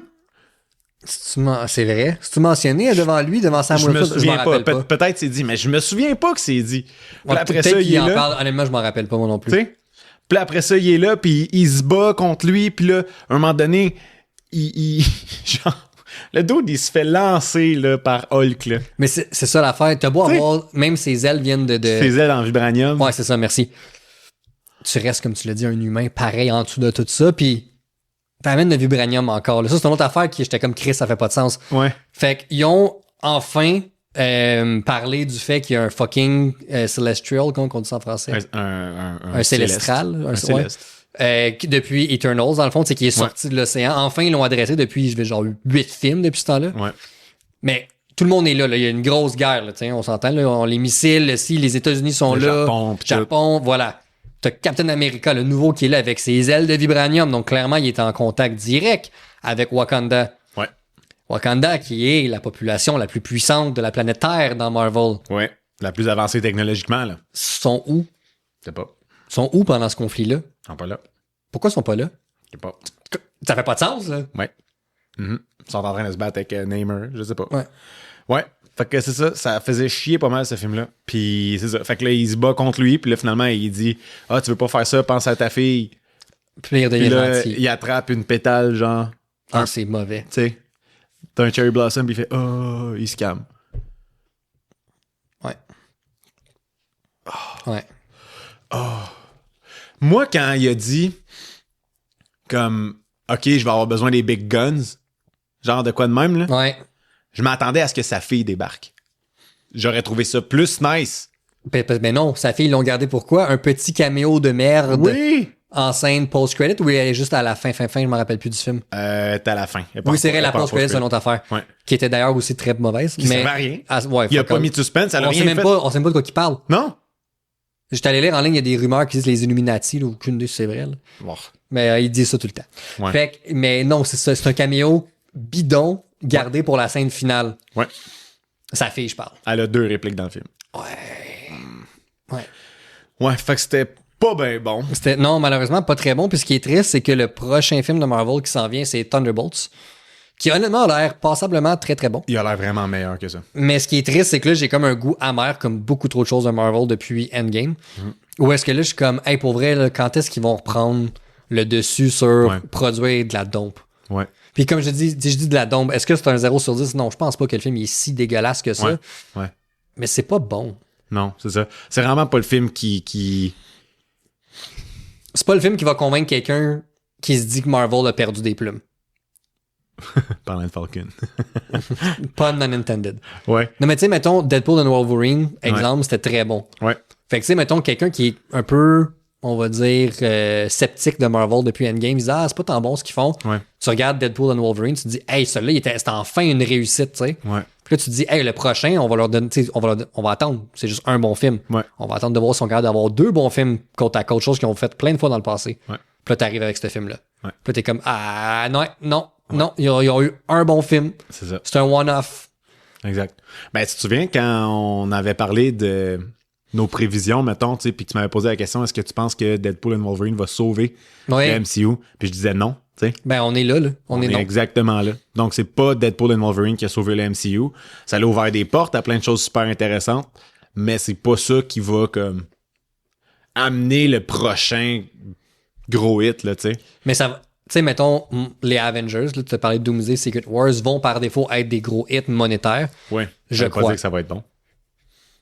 C'est vrai. C'est-tu mentionné devant lui, devant Sam Wilson? Je m'en rappelle pas. Peut-être c'est dit, mais je me souviens pas que c'est dit. Ouais, après ça, il en parle. Honnêtement, je m'en rappelle pas, moi non plus. T'sais? Puis après ça, il est là, puis il se bat contre lui, puis là, à un moment donné, genre, le dude, il se fait lancer là, par Hulk. Là. Mais c'est ça l'affaire. T'as beau avoir... Même ses ailes viennent de... Ses ailes en vibranium. Ouais, c'est ça, merci. Tu restes, comme tu l'as dit, un humain pareil en dessous de tout ça, puis... T'amènes le vibranium encore. Là. Ça, c'est une autre affaire qui j'étais comme Chris, ça fait pas de sens. Ouais. Fait qu'ils ont enfin parlé du fait qu'il y a un fucking celestial, comment on dit ça en français? Un célestral. Un céleste. Depuis Eternals, dans le fond, c'est qui est sorti de l'océan. Enfin, ils l'ont adressé depuis, genre, 8 films depuis ce temps-là. Ouais. Mais tout le monde est là. Il y a une grosse guerre. Là, on s'entend. Là, les missiles, si les États-Unis sont là. Japon, voilà. T'as Captain America, le nouveau, qui est là avec ses ailes de vibranium. Donc, clairement, il est en contact direct avec Wakanda. Ouais. Wakanda, qui est la population la plus puissante de la planète Terre dans Marvel. Ouais. La plus avancée technologiquement, là. Sont où? Je sais pas. Sont où pendant ce conflit-là? Ils sont pas là. Pourquoi ils sont pas là? Je sais pas. Ça fait pas de sens, là. Ouais. Ils sont en train de se battre avec Namor. Je sais pas. Ouais. Ouais. Fait que c'est ça, ça faisait chier pas mal ce film-là. Puis c'est ça. Fait que là, il se bat contre lui, puis là, finalement, il dit « Ah, tu veux pas faire ça, pense à ta fille. » Puis il redevient gentil. Il attrape une pétale, genre... Ah, c'est mauvais. Tu sais, t'as un Cherry Blossom, puis il fait « Oh, il se calme. » Ouais. Oh. Ouais. Oh. Moi, quand il a dit comme « OK, je vais avoir besoin des big guns », genre de quoi de même, là? Ouais. Je m'attendais à ce que sa fille débarque. J'aurais trouvé ça plus nice. Mais non, sa fille, ils l'ont gardé pourquoi? Un petit caméo de merde. Oui! En scène post-credit ou elle est juste à la fin, je me rappelle plus du film. T'es à la fin. Oui, c'est vrai, la post-credit, c'est une autre affaire. Ouais. Qui était d'ailleurs aussi très mauvaise. Qui servait à rien. Ouais, il a pas mis de suspense, elle a rien fait. On sait même pas de quoi il parle. Non? J'étais allé lire en ligne, il y a des rumeurs qui disent les Illuminati, là, aucune idée si c'est vrai. Là. Bon. Mais ils disent ça tout le temps. Ouais. Fait que, mais non, c'est ça, c'est un caméo bidon gardé pour la scène finale. Ouais. Sa fille, je parle. Elle a 2 répliques dans le film. Ouais. Ouais. Ouais, fait que c'était pas bien bon. Non, malheureusement, pas très bon. Puis ce qui est triste, c'est que le prochain film de Marvel qui s'en vient, c'est Thunderbolts. Qui honnêtement a l'air passablement très très bon. Il a l'air vraiment meilleur que ça. Mais ce qui est triste, c'est que là, j'ai comme un goût amer, comme beaucoup trop de choses de Marvel depuis Endgame. Où est-ce que là, je suis comme, hey, pour vrai, là, quand est-ce qu'ils vont reprendre le dessus sur produire de la dompe? Ouais. Puis comme je dis de la dompe, est-ce que c'est un 0 sur 10? Non, je pense pas que le film est si dégueulasse que ça. Ouais. Mais c'est pas bon. Non, c'est ça. C'est vraiment pas le film qui... C'est pas le film qui va convaincre quelqu'un qui se dit que Marvel a perdu des plumes. Parlant de Falcon. Pun non intended. Ouais. Non, mais tu sais, mettons, Deadpool and Wolverine, exemple, c'était très bon. Ouais. Fait que tu sais, mettons, quelqu'un qui est un peu, on va dire, sceptique de Marvel depuis Endgame, il dit, ah, c'est pas tant bon ce qu'ils font. Ouais. Tu regardes Deadpool and Wolverine, tu te dis, hey, celui-là, c'était enfin une réussite, tu sais. Ouais. Puis là, tu te dis, hey, le prochain, on va leur donner, on va attendre. C'est juste un bon film. Ouais. On va attendre de voir si on regarde d'avoir 2 bons films côte à côte, chose qu'ils ont fait plein de fois dans le passé. Ouais. Puis là, t'arrives avec ce film-là. Ouais. Puis là, t'es comme, ah, non, ils ont eu un bon film. C'est ça. C'est un one-off. Exact. Ben, tu te souviens quand on avait parlé de nos prévisions, mettons, tu sais, puis tu m'avais posé la question, est-ce que tu penses que Deadpool and Wolverine va sauver Ouais. le MCU? Puis je disais non, tu sais. Ben, on est là. On est non. Exactement là. Donc, c'est pas Deadpool and Wolverine qui a sauvé le MCU. Ça l'a ouvert des portes à plein de choses super intéressantes, mais c'est pas ça qui va, comme, amener le prochain gros hit, là, tu sais. Mais ça va. Tu sais, mettons, les Avengers, là, tu as parlé de Doomsday, Secret Wars, vont par défaut être des gros hits monétaires. Ouais. Je crois. crois. Dire que ça va être bon.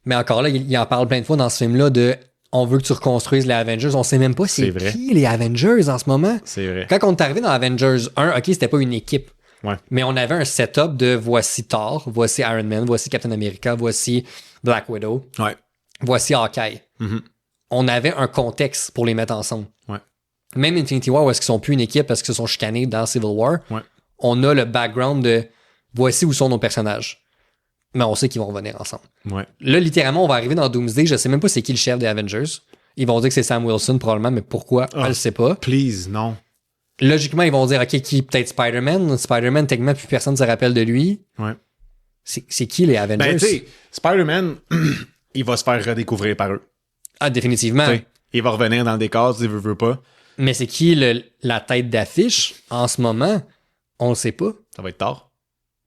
Mais encore là, il en parle plein de fois dans ce film-là de on veut que tu reconstruises les Avengers. On sait même pas c'est vrai. qui les Avengers en ce moment. C'est vrai. Quand on est arrivé dans Avengers 1, OK, c'était pas une équipe. Ouais. Mais on avait un setup de voici Thor, voici Iron Man, voici Captain America, voici Black Widow, Ouais. voici Hawkeye. Mhm. On avait un contexte pour les mettre ensemble. Ouais. Même Infinity War, où est-ce qu'ils sont plus une équipe parce qu'ils se sont chicanés dans Civil War, Ouais. on a le background de voici où sont nos personnages. Mais on sait qu'ils vont revenir ensemble. Ouais. Là, littéralement, on va arriver dans Doomsday. Je sais même pas c'est qui le chef des Avengers. Ils vont dire que c'est Sam Wilson, probablement, mais pourquoi? Je le sais pas. Please, non. Logiquement, ils vont dire, OK, qui? Peut-être Spider-Man. Spider-Man, techniquement, plus personne ne se rappelle de lui. Ouais. C'est qui les Avengers? Ben, tu sais, Spider-Man, il va se faire redécouvrir par eux. Ah, définitivement. T'sais, il va revenir dans le décor s'il veut pas. Mais c'est qui la tête d'affiche en ce moment? On le sait pas. Ça va être tard.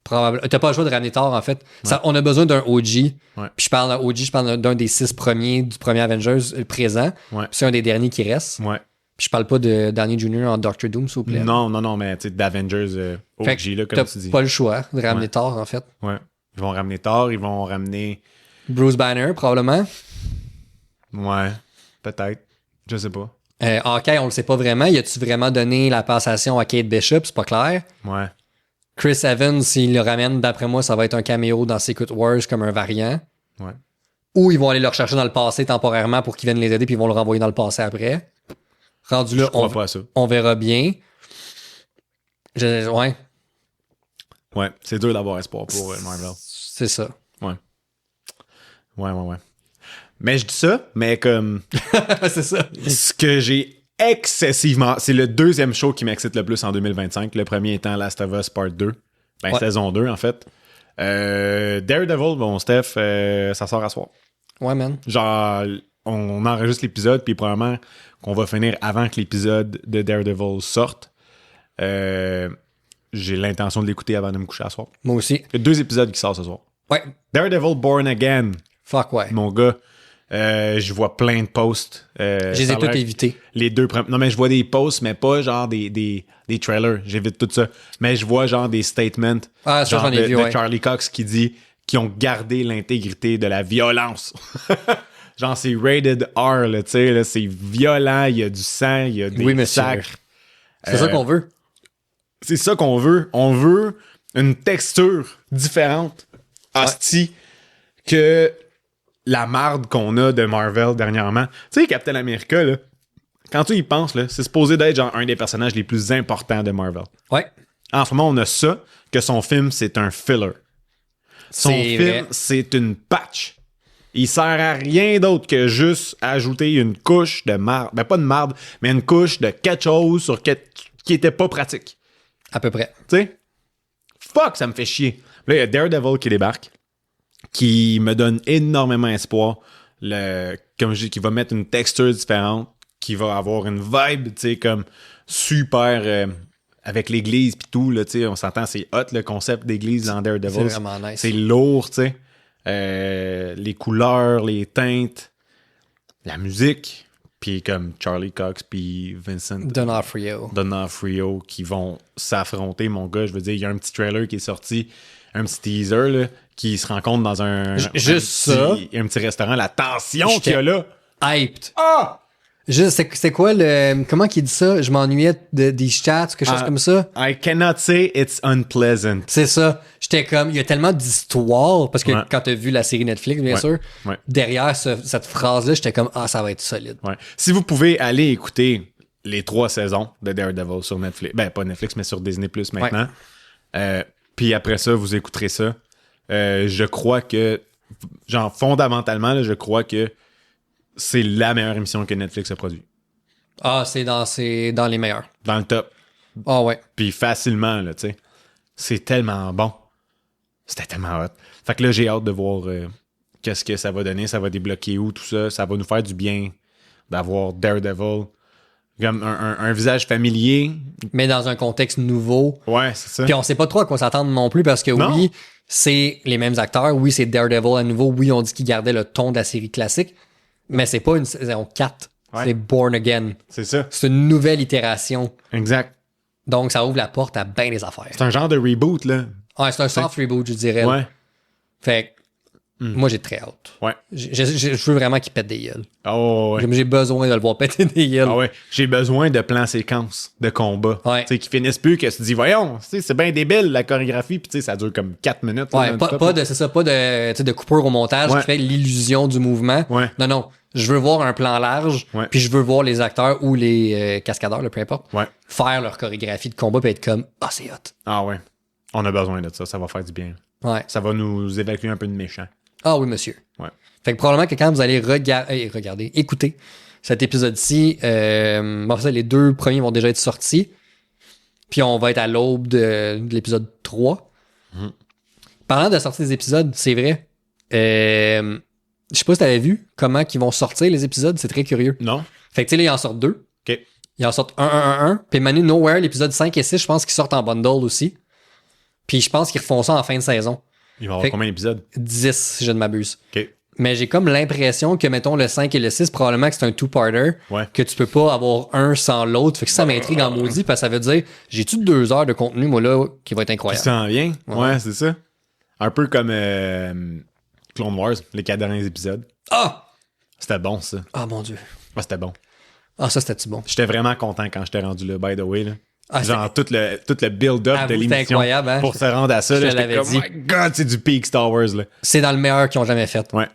Probablement. T'as pas le choix de ramener Thor, en fait. Ça, on a besoin d'un OG. Ouais. Puis je parle d'un des 6 premiers du premier Avengers présent. Ouais. C'est un des derniers qui reste. Ouais. Puis je parle pas de Downey Jr. en Doctor Doom, s'il vous plaît. Non, mais tu sais, d'Avengers Fait OG, que là, comme tu dis. t'as pas le choix de ramener Ouais. Thor, en fait. Ouais. Ils vont ramener Thor, ils vont ramener... Bruce Banner, probablement. Ouais, peut-être. Je sais pas. Hawkeye, on le sait pas vraiment. Y a-tu vraiment donné la passation à Kate Bishop? C'est pas clair. Ouais. Chris Evans, s'il le ramène, d'après moi, ça va être un caméo dans Secret Wars comme un variant. Ouais. Ou ils vont aller le rechercher dans le passé temporairement pour qu'ils viennent les aider puis ils vont le renvoyer dans le passé après. Rendu là, Je crois pas à ça. on verra bien. Ouais, Ouais, c'est dur d'avoir espoir pour Marvel. c'est ça. Ouais. Mais je dis ça, mais comme... C'est ça. Ce que j'ai excessivement... C'est le deuxième show qui m'excite le plus en 2025. Le premier étant Last of Us Part 2. Ben, Ouais. saison 2, en fait. Daredevil, bon, Steph, ça sort à soir. Ouais, man. Genre, on enregistre l'épisode, puis probablement qu'on va finir avant que l'épisode de Daredevil sorte. J'ai l'intention de l'écouter avant de me coucher à soir. Moi aussi. Il y a 2 épisodes qui sortent ce soir. Ouais. Daredevil Born Again, Fuck ouais. mon gars. Je vois plein de posts. Je les ai tous évités. Les 2 premiers. Non, mais je vois des posts, mais pas genre des trailers. J'évite tout ça. Mais je vois genre des statements. Ah, ça, genre j'en ai vu, de ouais. Charlie Cox qui dit qu'ils ont gardé l'intégrité de la violence. Genre, c'est rated R, là, tu sais, là, c'est violent, il y a du sang, il y a des Oui, monsieur. sacres. C'est ça qu'on veut. C'est ça qu'on veut. On veut une texture différente, hostie, que la marde qu'on a de Marvel dernièrement. Tu sais, Captain America, là, quand tu y penses, là, c'est supposé d'être genre un des personnages les plus importants de Marvel. Ouais. En ce moment, on a ça, que son film, c'est un filler. Son C'est film, vrai. c'est une patch. Il sert à rien d'autre que juste ajouter une couche de marde. Ben, pas de marde, mais une couche de quelque chose qui était pas pratique. À peu près. Tu sais? Fuck, ça me fait chier. Là, il y a Daredevil qui débarque, qui me donne énormément espoir. Comme je dis, qui va mettre une texture différente, qui va avoir une vibe, tu sais, comme super... avec l'église pis tout, là, tu sais, on s'entend, c'est hot, le concept d'église dans Daredevil. C'est vraiment nice. C'est lourd, tu sais. Les couleurs, les teintes, la musique, puis comme Charlie Cox puis Vincent D'Onofrio qui vont s'affronter, mon gars. Je veux dire, il y a un petit trailer qui est sorti, un petit teaser, là, qui se rencontre dans un petit restaurant. La tension qu'il y a là. Hyped. Ah! C'est quoi le... Comment qu'il dit ça? Je m'ennuyais des chats ou quelque chose comme ça. I cannot say it's unpleasant. C'est ça. J'étais comme... Il y a tellement d'histoires, parce que Ouais. quand t'as vu la série Netflix, bien Ouais. sûr, Ouais. derrière cette phrase-là, j'étais comme, ça va être solide. Ouais. Si vous pouvez aller écouter les 3 saisons de Daredevil sur Netflix, ben pas Netflix, mais sur Disney Plus maintenant, puis après ça, vous écouterez ça. Je crois que, genre, fondamentalement, là, je crois que c'est la meilleure émission que Netflix a produit. C'est dans les meilleurs. Dans le top. Ah ouais. Puis facilement, là, tu sais. C'est tellement bon. C'était tellement hot. Fait que là, j'ai hâte de voir qu'est-ce que ça va donner, ça va débloquer où, tout ça. Ça va nous faire du bien d'avoir Daredevil comme un visage familier. Mais dans un contexte nouveau. Ouais, c'est ça. Puis on sait pas trop à quoi s'attendre non plus parce que Non. oui, c'est les mêmes acteurs. Oui, c'est Daredevil à nouveau. Oui, on dit qu'ils gardaient le ton de la série classique. Mais c'est pas une saison 4. Ouais. C'est Born Again. C'est ça. C'est une nouvelle itération. Exact. Donc, ça ouvre la porte à bien des affaires. C'est un genre de reboot, là. Ouais, c'est un soft reboot, je dirais. Ouais. Fait que, moi, j'ai très hâte. Ouais. Je veux vraiment qu'il pète des gueules. Oh, ouais. J'ai besoin de le voir péter des gueules. Ah ouais, j'ai besoin de plans séquences de combat. Ouais. Tu sais, qui finissent plus, que tu te dis, voyons, tu sais, c'est bien débile la chorégraphie, puis tu sais, ça dure comme 4 minutes. là, Ouais, non-stop, pas là. de, c'est ça, pas de, tu sais, de coupure au montage Ouais. qui fait l'illusion du mouvement. Ouais. Non, non. Je veux voir un plan large, Ouais. puis je veux voir les acteurs ou les cascadeurs, là, peu importe, Ouais. faire leur chorégraphie de combat puis être comme, ah, c'est hot. Ah ouais. On a besoin de ça va faire du bien. Ouais. Ça va nous évacuer un peu de méchant. Ah oui, monsieur. Ouais. Fait que probablement que quand vous allez écouter cet épisode-ci, bon, ça, les 2 premiers vont déjà être sortis. Puis on va être à l'aube de l'épisode 3. Parlant de sortie des épisodes, c'est vrai. Je sais pas si t'avais vu comment ils vont sortir les épisodes, c'est très curieux. Non? Fait que tu sais, là, ils en sortent 2. OK. Ils en sortent 1. Puis Manu Nowhere, l'épisode 5 et 6, je pense qu'ils sortent en bundle aussi. Puis je pense qu'ils refont ça en fin de saison. Il va y avoir Fait- combien d'épisodes? 10, si je ne m'abuse. OK. Mais j'ai comme l'impression que, mettons, le 5 et le 6, probablement que c'est un two-parter, Ouais. que tu peux pas avoir un sans l'autre. Fait que ça m'intrigue en maudit, parce que ça veut dire, j'ai-tu 2 heures de contenu, moi, là, qui va être Qui incroyable. s'en vient? Ouais. Ouais, c'est ça. Un peu comme Clone Wars, les 4 derniers épisodes. Ah! C'était bon, ça. Ah, mon Dieu. Ouais, c'était bon. Ah, ça, c'était-tu bon? J'étais vraiment content quand j'étais rendu là, by the way. Là. Ah, Genre, tout le build-up Avoue, de c'était l'émission incroyable, hein? pour se rendre à ça. Je Là, te j'étais l'avais comme, dit. oh my God, c'est du peak Star Wars. Là. C'est dans le meilleur qu'ils ont jamais fait. Ouais,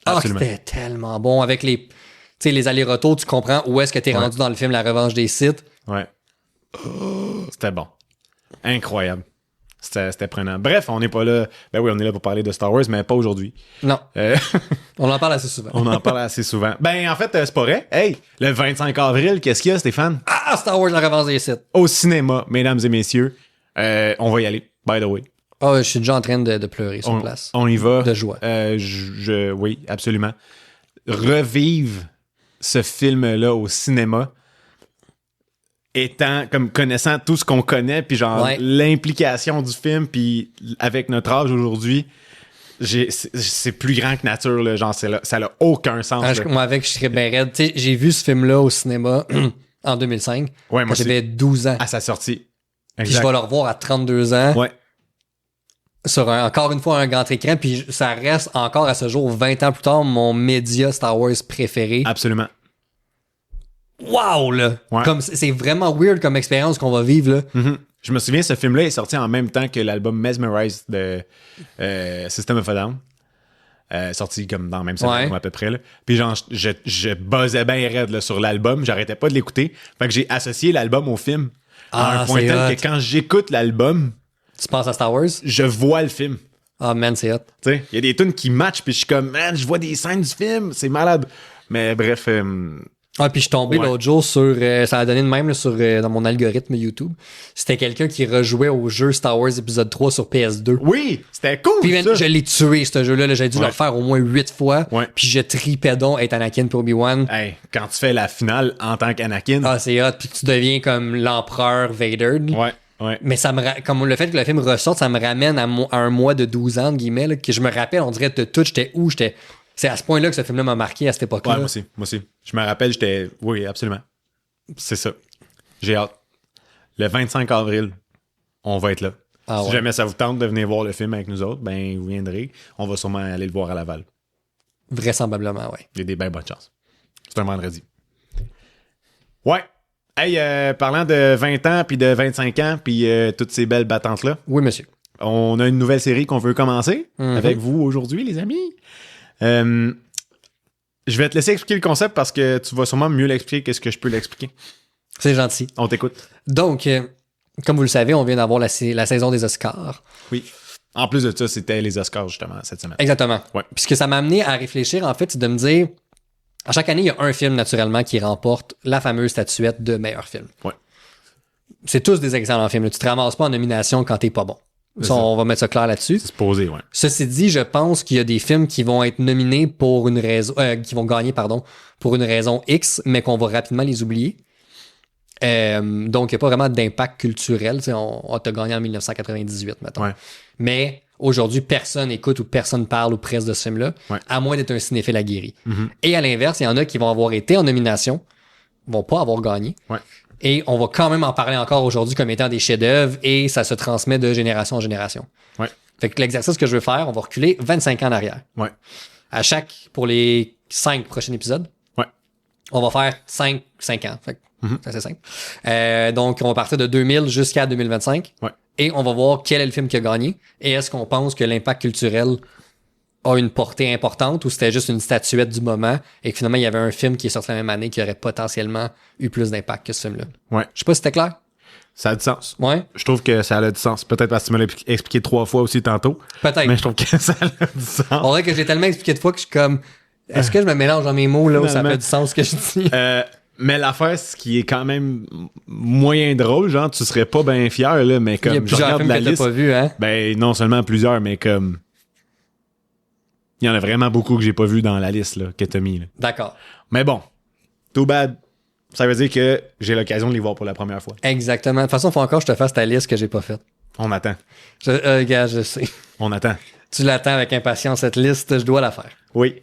Ah, absolument. c'était tellement bon. Avec les, tu sais, les allers-retours, tu comprends où est-ce que t'es Ouais. rendu dans le film La Revanche des Sith. Ouais. C'était bon. Incroyable. C'était prenant. Bref, on n'est pas là. Ben oui, on est là pour parler de Star Wars, mais pas aujourd'hui. Non, Euh, on en parle assez souvent. on en parle assez souvent. Ben, en fait, c'est pas vrai. Hey, le 25 avril, qu'est-ce qu'il y a, Stéphane? Ah, Star Wars La Revanche des Sith. Au cinéma, mesdames et messieurs. On va y aller, by the way. Ah, je suis déjà en train de pleurer sur place. On y va. De joie. Oui, absolument. Revive ce film-là au cinéma, étant comme connaissant tout ce qu'on connaît, puis genre Ouais. l'implication du film, puis avec notre âge aujourd'hui, c'est plus grand que nature, là, genre ça n'a aucun sens. Ah, là. moi, avec, je serais bien raide. Tu sais, j'ai vu ce film-là au cinéma en 2005. Ouais, moi Quand aussi. j'avais 12 ans. À sa sortie. Puis je Exact. vais le revoir à 32 ans. Ouais. Sur encore une fois un grand écran. Puis ça reste encore à ce jour, 20 ans plus tard, mon média Star Wars préféré. Absolument. Wow, là! Ouais. Comme c'est vraiment weird comme expérience qu'on va vivre, là. Mhm. Je me souviens, ce film-là est sorti en même temps que l'album Mesmerized de System of a Down. Sorti comme dans la même semaine Ouais. à peu près. Là. Puis genre, je buzzais bien raide là, sur l'album. J'arrêtais pas de l'écouter. Fait que j'ai associé l'album au film. À Ah, un point c'est tel hot. que quand j'écoute l'album, Tu penses à Star Wars? je vois le film. Ah, man, c'est hot. Tu sais, il y a des tunes qui matchent, puis je suis comme, man, je vois des scènes du film. C'est malade. Mais bref, Ah, puis je suis tombé Ouais. l'autre jour sur... ça a donné de même là, sur, dans mon algorithme YouTube. C'était quelqu'un qui rejouait au jeu Star Wars épisode 3 sur PS2. oui, c'était cool. Puis man, ça. je l'ai tué, ce jeu-là. Là. J'ai dû Ouais. le faire au moins 8 fois. Ouais. Puis je tripais donc être Anakin pour Obi-Wan. Hey, quand tu fais la finale en tant qu'Anakin. Ah, c'est hot. Puis tu deviens comme l'empereur Vader. Ouais, ouais. Mais ça comme le fait que le film ressorte, ça me ramène à un mois de 12 ans, entre guillemets, là, que je me rappelle, on dirait de tout, j'étais où, c'est à ce point-là que ce film-là m'a marqué à cette époque-là. Ouais, moi aussi. Je me rappelle, j'étais... Oui, absolument. C'est ça. J'ai hâte. Le 25 avril, on va être là. Ah Si ouais. jamais ça vous tente de venir voir le film avec nous autres, ben vous viendrez. On va sûrement aller le voir à Laval. Vraisemblablement, ouais. Il y a des bien bonnes chances. C'est un vendredi. Ouais. Hey, parlant de 20 ans, puis de 25 ans, puis toutes ces belles battantes-là, Oui, monsieur. on a une nouvelle série qu'on veut commencer Mhm. avec vous aujourd'hui, les amis. Je vais te laisser expliquer le concept parce que tu vas sûrement mieux l'expliquer que ce que je peux l'expliquer. C'est gentil. On t'écoute. Donc, comme vous le savez, on vient d'avoir la saison des Oscars. Oui. En plus de ça, c'était les Oscars, justement, cette semaine. Exactement. Ouais. Puis ce que ça m'a amené à réfléchir, en fait, c'est de me dire, à chaque année, il y a un film, naturellement, qui remporte la fameuse statuette de meilleur film. Ouais. C'est tous des excellents films. Là. Tu te ramasses pas en nomination quand t'es pas bon. Ça, on va mettre ça clair là-dessus. C'est supposé, ouais. Ceci dit, je pense qu'il y a des films qui vont être nominés pour une raison, qui vont gagner, pardon, pour une raison X, mais qu'on va rapidement les oublier. Donc, il n'y a pas vraiment d'impact culturel. On t'a gagné en 1998, mettons. Ouais. Mais aujourd'hui, personne écoute ou personne parle ou presse de ce film-là, Ouais. à moins d'être un cinéphile aguerri. Mhm. Et à l'inverse, il y en a qui vont avoir été en nomination, vont pas avoir gagné. Ouais. Et on va quand même en parler encore aujourd'hui comme étant des chefs-d'œuvre et ça se transmet de génération en génération. Ouais. Fait que l'exercice que je veux faire, on va reculer 25 ans en arrière. Ouais. Pour les 5 prochains épisodes, Ouais. on va faire 5 ans. Fait que c'est assez simple. Donc, on va partir de 2000 jusqu'à 2025. Ouais. Et on va voir quel est le film qui a gagné. Et est-ce qu'on pense que l'impact culturel a une portée importante ou c'était juste une statuette du moment et que finalement, il y avait un film qui est sorti la même année qui aurait potentiellement eu plus d'impact que ce film-là. Ouais. Je sais pas si c'était clair. Ça a du sens. Ouais. Je trouve que ça a du sens. Peut-être parce que tu me l'as expliqué 3 fois aussi tantôt. Peut-être. Mais je trouve que ça a du sens. On dirait que j'ai tellement expliqué de fois que je suis comme, est-ce que je me mélange dans mes mots là où ça Finalement. fait du sens ce que je dis? Mais l'affaire, ce qui est quand même moyen drôle, genre, tu serais pas bien fier, là, mais comme Il y a je plusieurs regarde films la que t'as liste, pas vu, hein? ben non seulement plusieurs, mais comme il y en a vraiment beaucoup que j'ai pas vu dans la liste là, que t'as mis. Là. D'accord. Mais bon, too bad. Ça veut dire que j'ai l'occasion de les voir pour la première fois. Exactement. De toute façon, il faut encore que je te fasse ta liste que j'ai pas faite. On attend. Gars, je sais. On attend. Tu l'attends avec impatience, cette liste, je dois la faire. Oui.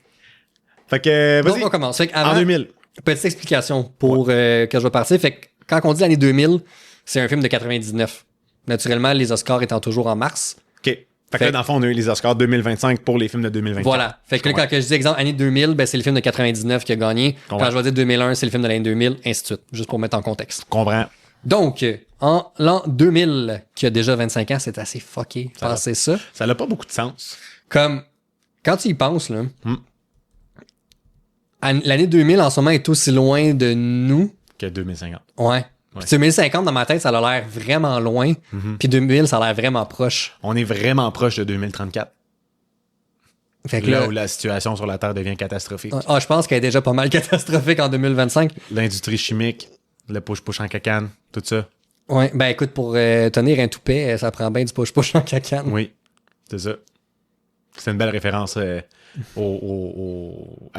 Fait que, Donc, vas-y. on commence. Fait qu'avant, En 2000. petite explication pour que je vais partir. Fait que quand on dit l'année 2000, c'est un film de 99. Naturellement, les Oscars étant toujours en mars. OK. Fait que là, dans le fond, on a eu les Oscars 2025 pour les films de 2024. Voilà. Fait que là, quand je dis exemple année 2000, ben, c'est le film de 99 qui a gagné. Quand je vais dire 2001, c'est le film de l'année 2000, ainsi de suite. Juste pour mettre en contexte. Comprends. Donc, en l'an 2000, qui a déjà 25 ans, c'est assez fucké de penser ça. Ça n'a pas beaucoup de sens. Comme, quand tu y penses, là, l'année 2000 en ce moment est aussi loin de nous. Que 2050. Ouais. Puis 2050, dans ma tête, ça a l'air vraiment loin. Puis 2000, ça a l'air vraiment proche. On est vraiment proche de 2034. Fait que Là là, où la situation sur la Terre devient catastrophique. je pense qu'elle est déjà pas mal catastrophique en 2025. L'industrie chimique, le push-push en cacane, tout ça. Ouais. Ben écoute, pour tenir un toupet, ça prend bien du push-push en cacane. Oui, c'est ça. C'est une belle référence à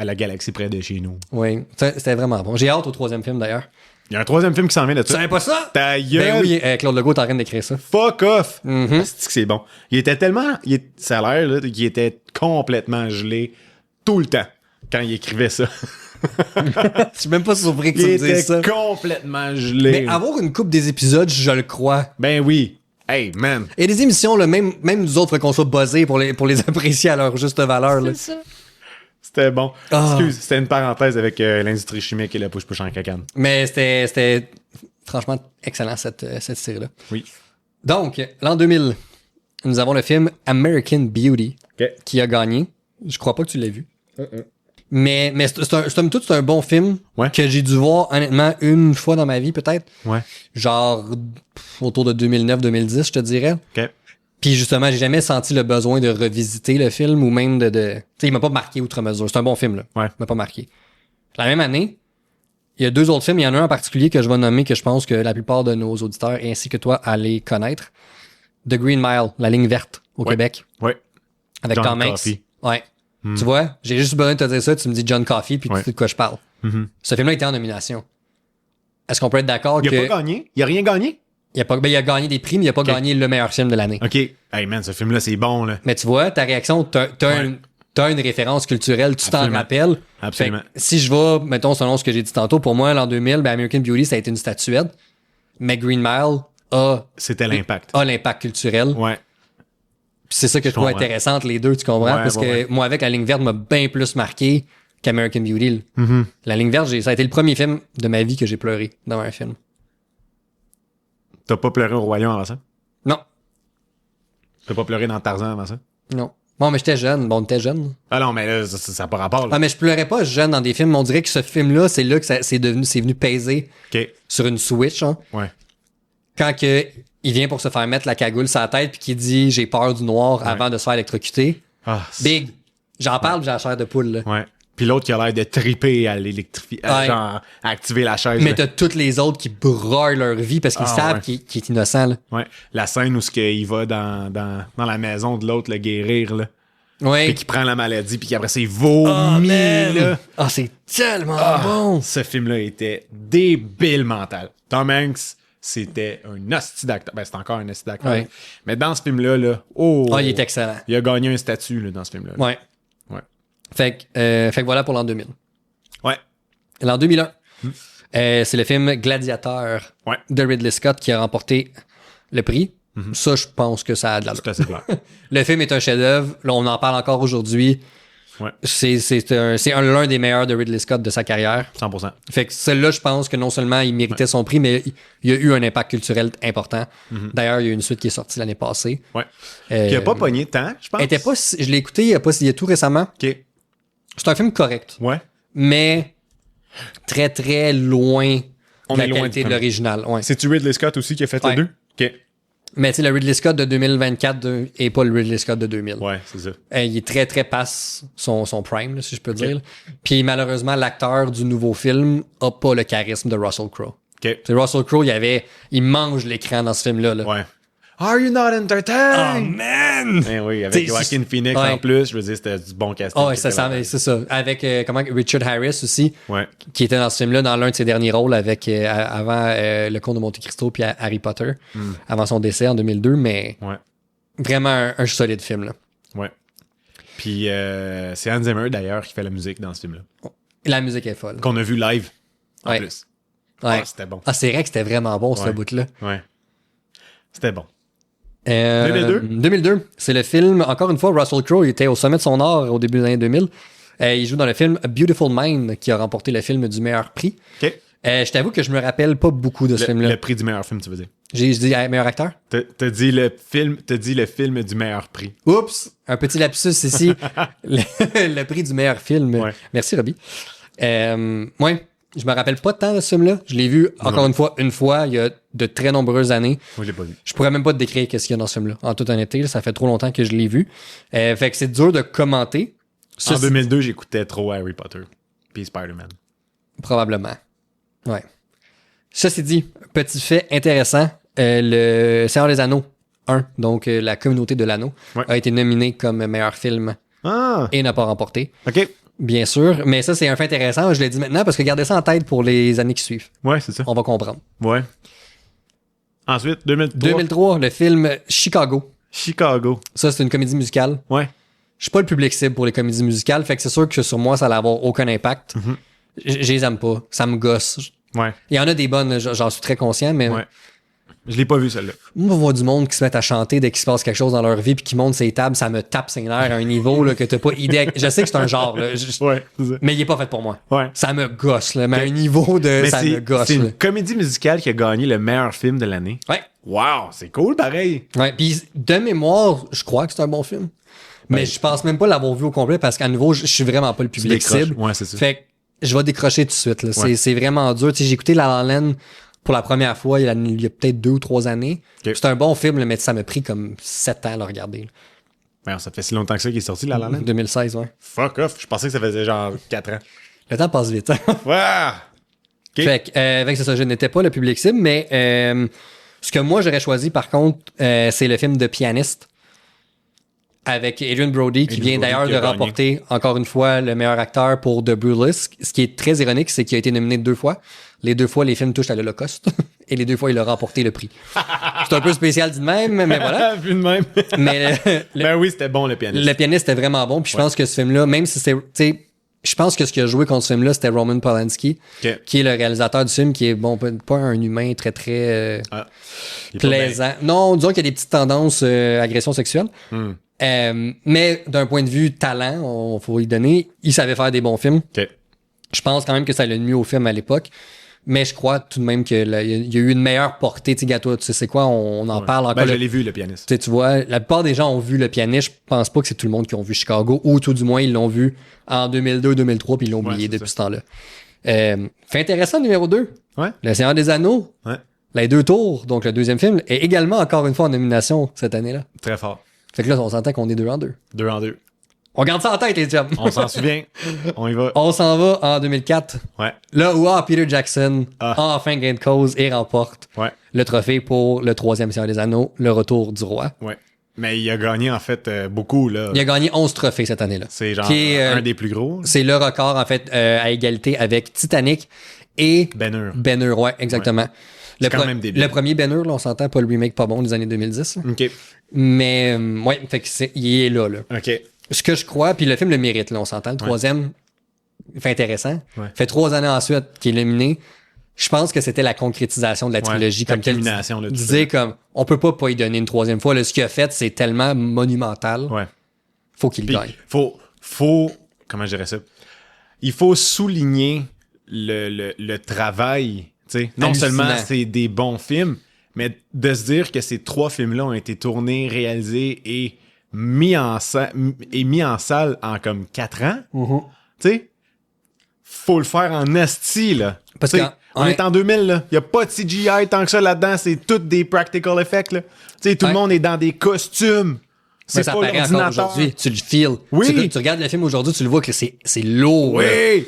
la galaxie près de chez nous. Oui. C'était vraiment bon. J'ai hâte au 3e film, d'ailleurs. Il y a un 3e film qui s'en vient de Tu ça. savais pas ça? Ta gueule! Ben oui, Claude Legault est en train d'écrire ça. Fuck off! Mhm. C'est que c'est bon. Il était tellement... ça a l'air là, qu'il était complètement gelé tout le temps quand il écrivait ça. Je suis même pas surpris que Il tu me dises ça. était complètement gelé. Mais avoir une coupe des épisodes, je le crois. Ben oui. Hey, man. Et des émissions, là, même nous autres, faut qu'on soit buzzés pour les apprécier à leur juste valeur. Là. C'est ça. C'était bon. Ah. Excuse, c'était une parenthèse avec l'industrie chimique et le push-push en cacane. Mais c'était franchement excellent, cette série-là. Oui. Donc, l'an 2000, nous avons le film American Beauty OK. qui a gagné. Je crois pas que tu l'as vu. Mais somme toute, c'est un bon film Ouais. que j'ai dû voir, honnêtement, une fois dans ma vie, peut-être. Ouais. Genre, autour de 2009-2010, je te dirais. OK. Puis justement, j'ai jamais senti le besoin de revisiter le film ou même de... Tu sais, il m'a pas marqué outre mesure. C'est un bon film, là. Ouais. Il m'a pas marqué. La même année, il y a 2 autres films. Il y en a un en particulier que je vais nommer que je pense que la plupart de nos auditeurs ainsi que toi allez connaître. The Green Mile, la ligne verte au Ouais. Québec. Ouais. Avec John Tom Hanks. Coffey. Ouais. Tu vois, j'ai juste besoin de te dire ça. Tu me dis John Coffey puis Ouais. tu sais de quoi je parle. Mhm. Ce film-là était en nomination. Est-ce qu'on peut être d'accord Il que... a pas gagné? Il a rien gagné? Il a gagné des prix, mais il a pas gagné le meilleur film de l'année. OK. Hey, man, ce film-là, c'est bon, là. Mais tu vois, ta réaction, t'as une référence culturelle, tu t'en Absolument. rappelles. Absolument. Fait que si je vais, mettons, selon ce que j'ai dit tantôt, pour moi, l'an 2000, ben, American Beauty, ça a été une statuette. Mais Green Mile C'était l'impact. a l'impact culturel. Ouais. Puis c'est ça que je trouve comprends. intéressant entre les deux, tu comprends? Ouais, Parce ouais, que moi, avec la ligne verte, m'a bien plus marqué qu'American Beauty. Mm-hmm. La ligne verte, ça a été le premier film de ma vie que j'ai pleuré dans un film. T'as pas pleuré au Royaume avant ça? Non. T'as pas pleuré dans Tarzan avant ça? Non. Bon, mais j'étais jeune. Bon, on était jeune. Ah non, mais là, ça n'a pas rapport, là. Ah, mais je pleurais pas jeune dans des films. On dirait que ce film-là, c'est là que c'est venu peser OK. sur une Switch, hein. Ouais. Quand il vient pour se faire mettre la cagoule sur la tête puis qu'il dit j'ai peur du noir avant de se faire électrocuter. Ah, Big. J'en parle, j'ai la chair de poule. Là. Ouais. Puis l'autre qui a l'air de triper à l'électrifier, genre à activer la chaise. Mais là. t'as toutes les autres qui broient leur vie parce qu'ils savent qu'il est innocent. Là. Ouais. La scène où il va dans la maison de l'autre le guérir, là. Ouais. Puis qu'il prend la maladie, puis qu'après c'est vomi, là. Ah, c'est tellement bon! Ce film-là était débile mental. Tom Hanks, c'était un hostie d'acteur. Ben, c'est encore un hostie d'acteur. Ouais. Mais dans ce film-là, il est excellent. Il a gagné un statut là, dans ce film-là. Ouais. Fait que voilà pour l'an 2000. Ouais. L'an 2001, c'est le film Gladiateur de Ridley Scott qui a remporté le prix. Ça, je pense que ça a de la C'est assez clair. Le film est un chef-d'œuvre. Là, on en parle encore aujourd'hui. Ouais. C'est l'un des meilleurs de Ridley Scott de sa carrière. 100%. Fait que celle-là, je pense que non seulement il méritait son prix, mais il y a eu un impact culturel important. D'ailleurs, il y a eu une suite qui est sortie l'année passée. Ouais. Qui a pas pogné tant, je pense. Je l'ai écouté il y a tout récemment. OK. C'est un film correct. Ouais. Mais très, très loin On de la est loin qualité du de l'original. Ouais. C'est-tu Ridley Scott aussi qui a fait les deux? OK. Mais tu sais, le Ridley Scott de 2024 et pas le Ridley Scott de 2000. Ouais, c'est ça. Il est très, très passe son prime, là, si je peux dire. Puis malheureusement, l'acteur du nouveau film a pas le charisme de Russell Crowe. OK. C'est Russell Crowe, il mange l'écran dans ce film-là. Là. Ouais. Are you not entertained? Oh man! Eh oui, avec Joaquin Phoenix en plus, je veux dire, c'était du bon casting. Oh, ouais, c'est ça. Avec Richard Harris aussi, qui était dans ce film-là, dans l'un de ses derniers rôles avec avant Le Comte de Monte Cristo puis Harry Potter, avant son décès en 2002, mais vraiment un solide film. Là. Ouais. Puis c'est Hans Zimmer d'ailleurs qui fait la musique dans ce film-là. La musique est folle. Qu'on a vu live en plus. Ouais. Ah, c'était bon. Ah, c'est vrai que c'était vraiment bon ce bout-là. Ouais. C'était bon. 2002, c'est le film, encore une fois, Russell Crowe, il était au sommet de son art au début des années 2000. Il joue dans le film A Beautiful Mind, qui a remporté le film du meilleur prix. OK. Je t'avoue que je me rappelle pas beaucoup de ce film-là. Le prix du meilleur film, tu veux dire? J'ai dit meilleur acteur? T'as dit le film du meilleur prix. Oups! Un petit lapsus ici. le prix du meilleur film. Ouais. Merci, Robbie. Je me rappelle pas tant de ce film-là. Je l'ai vu, encore une fois, il y a de très nombreuses années. Moi, je l'ai pas vu. Je pourrais même pas te décrire qu'est-ce qu'il y a dans ce film-là. En toute honnêteté, ça fait trop longtemps que je l'ai vu. Fait que c'est dur de commenter. En 2002, j'écoutais trop Harry Potter puis Spider-Man. Probablement. Ouais. Ceci dit, petit fait intéressant, le Seigneur des Anneaux 1, donc la communauté de l'anneau, a été nominé comme meilleur film et n'a pas remporté. OK. Bien sûr, mais ça, c'est un fait intéressant. Je l'ai dit maintenant parce que gardez ça en tête pour les années qui suivent. Ouais, c'est ça. On va comprendre. Ouais. Ensuite, 2003, le film Chicago. Chicago. Ça, c'est une comédie musicale. Ouais. Je suis pas le public cible pour les comédies musicales, fait que c'est sûr que sur moi, ça allait avoir aucun impact. Je les aime pas. Ça me gosse. Ouais. Il y en a des bonnes, j'en suis très conscient, mais... Ouais. Je l'ai pas vu, celle-là. Moi, on voit du monde qui se met à chanter dès qu'il se passe quelque chose dans leur vie puis qui monte ses tables, ça me tape ses nerfs à un niveau là, que t'as pas idée. Je sais que c'est un genre, là, Ouais, c'est ça. mais il est pas fait pour moi. Ouais. Ça me gosse, là, mais à un niveau de... Mais ça me gosse. C'est là. une comédie musicale qui a gagné le meilleur film de l'année. Ouais. Wow, c'est cool, pareil. Ouais, puis de mémoire, je crois que c'est un bon film. Mais je pense même pas l'avoir vu au complet parce qu'à nouveau, je suis vraiment pas le public cible. Ouais, c'est ça. Fait que je vais décrocher tout de suite. Là. Ouais. C'est vraiment dur. Tu sais, j'ai écouté La La Land pour la première fois il y a peut-être 2 ou 3 années. Okay. C'est un bon film, là, mais ça m'a pris comme 7 ans à le regarder. Là. Ben, ça fait si longtemps que ça qu'il est sorti, La La Land. 2016, ouais. Fuck off. Je pensais que ça faisait genre 4 ans. Le temps passe vite. Hein? Ouais. Okay. Fait que c'est ça, je n'étais pas le public cible, mais ce que moi j'aurais choisi par contre, c'est le film de Pianiste avec Adrien Brody qui vient d'ailleurs de remporter encore une fois le meilleur acteur pour The Brutalist. Ce qui est très ironique, c'est qu'il a été nominé 2 fois. Les 2 fois, les films touchent à l'Holocauste et les 2 fois, il a remporté le prix. C'est un peu spécial dit de même, mais voilà. Vu de même. Mais ben oui, c'était bon le pianiste. Le pianiste était vraiment bon, puis je pense que ce film-là, même si c'est, tu sais, je pense que ce qui a joué contre ce film-là, c'était Roman Polanski, qui est le réalisateur du film, qui est bon, pas un humain très très plaisant. Non, disons qu'il y a des petites tendances agression sexuelle. Mais d'un point de vue talent, on faut y donner, il savait faire des bons films. Je pense quand même que ça l'a mieux au film à l'époque. Mais je crois tout de même qu'il y a eu une meilleure portée. Tu sais, toi, tu sais c'est quoi, on en parle encore. Ben, je l'ai vu, le pianiste. Tu vois, la plupart des gens ont vu le pianiste. Je pense pas que c'est tout le monde qui ont vu Chicago, ou tout du moins, ils l'ont vu en 2002-2003, puis ils l'ont oublié depuis ce temps-là. Fait intéressant, numéro 2. Ouais. Le Seigneur des Anneaux. Ouais. Les 2 tours, donc le deuxième film, est également encore une fois en nomination cette année-là. Très fort. Fait que là, on s'entend qu'on est 2 en 2. 2 en 2. On garde ça en tête, les chums. On s'en souvient. On y va. On s'en va en 2004. Ouais. Là où Peter Jackson enfin gagne cause et remporte le trophée pour le 3e Seigneur des Anneaux, le retour du roi. Ouais. Mais il a gagné, en fait, beaucoup, là. Il a gagné 11 trophées cette année-là. C'est genre un des plus gros. C'est le record, en fait, à égalité avec Titanic et... Ben-Hur, ouais, exactement. Ouais. C'est quand même débile. Le premier Ben-Hur, là, on s'entend, pas le remake pas bon des années 2010. OK. Mais, ouais, fait que il est là. OK. Ce que je crois, puis le film le mérite, là, on s'entend. Le 3e, fait intéressant. Ouais. Fait 3 années ensuite qu'il est nominé. Je pense que c'était la concrétisation de la trilogie. Comme telle. Disait comme, on peut pas y donner une 3e fois. Là, ce qu'il a fait, c'est tellement monumental. Ouais. Faut qu'il gagne. Faut, comment je dirais ça? Il faut souligner le travail, tu sais. Non seulement c'est des bons films, mais de se dire que ces 3 films-là ont été tournés, réalisés et mis en salle en comme 4 ans. Mm-hmm. Tu sais, faut le faire en asti, là. Parce on est en 2000, là. Il n'y a pas de CGI tant que ça là-dedans. C'est tout des practical effects, là. Tu sais, tout le monde est dans des costumes. C'est ça pas l'ordinateur. Aujourd'hui. Tu le feels. Oui. Tu regardes le film aujourd'hui, tu le vois que c'est lourd. Oui. Là.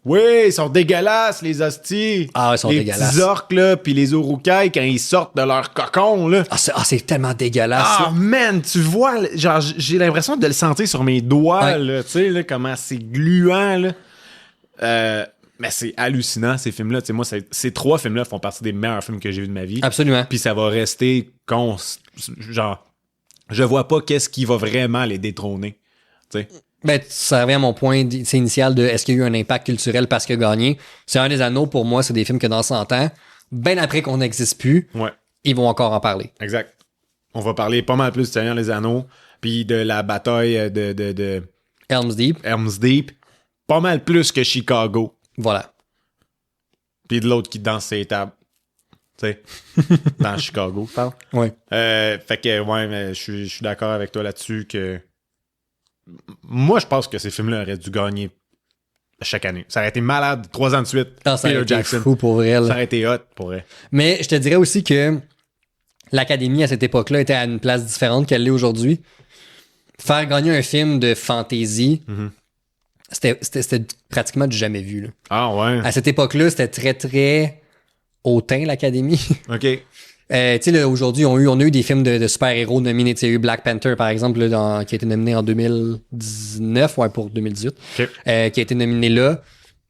Oui, ils sont dégueulasses, les hosties. Ah, ils sont dégueulasses. Les petits orques, là, puis les urukai, quand ils sortent de leur cocon, là. C'est tellement dégueulasse. Ah, man, tu vois, genre, j'ai l'impression de le sentir sur mes doigts, là, tu sais, là, comment c'est gluant, là. Mais c'est hallucinant, ces films-là. Tu sais, moi, ces 3 films-là font partie des meilleurs films que j'ai vus de ma vie. Absolument. Puis ça va rester genre, je vois pas qu'est-ce qui va vraiment les détrôner, tu sais. Ben, ça revient à mon point initial de est-ce qu'il y a eu un impact culturel parce qu'il a gagné. C'est un des Anneaux, pour moi, c'est des films que dans 100 ans, bien après qu'on n'existe plus, ils vont encore en parler. Exact. On va parler pas mal plus du Seigneur des Anneaux, puis de la bataille de Helm's Deep, pas mal plus que Chicago. Voilà. Puis de l'autre qui danse ses tables. Tu sais, dans Chicago, je parle. Ouais. Fait que, ouais, mais je suis d'accord avec toi là-dessus que moi, je pense que ces films-là auraient dû gagner chaque année. Ça aurait été malade 3 ans de suite. Ça aurait été fou pour vrai. Là. Ça aurait été hot pour vrai. Mais je te dirais aussi que l'Académie, à cette époque-là, était à une place différente qu'elle l'est aujourd'hui. Faire gagner un film de fantasy, c'était pratiquement du jamais vu. Là. Ah ouais? À cette époque-là, c'était très, très hautain, l'Académie. OK. Tu sais, aujourd'hui, on a eu des films de super-héros nominés. Tu sais, eu Black Panther, par exemple, là, qui a été nominé en 2019, ouais, pour 2018. Okay. Qui a été nominé là.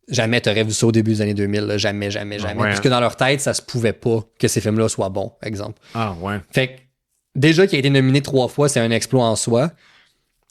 Jamais t'aurais vu ça au début des années 2000. Là. Jamais. Ouais, Parce que dans leur tête, ça se pouvait pas que ces films-là soient bons, exemple. Ah ouais. Fait que, déjà qu'il a été nominé 3 fois, c'est un exploit en soi.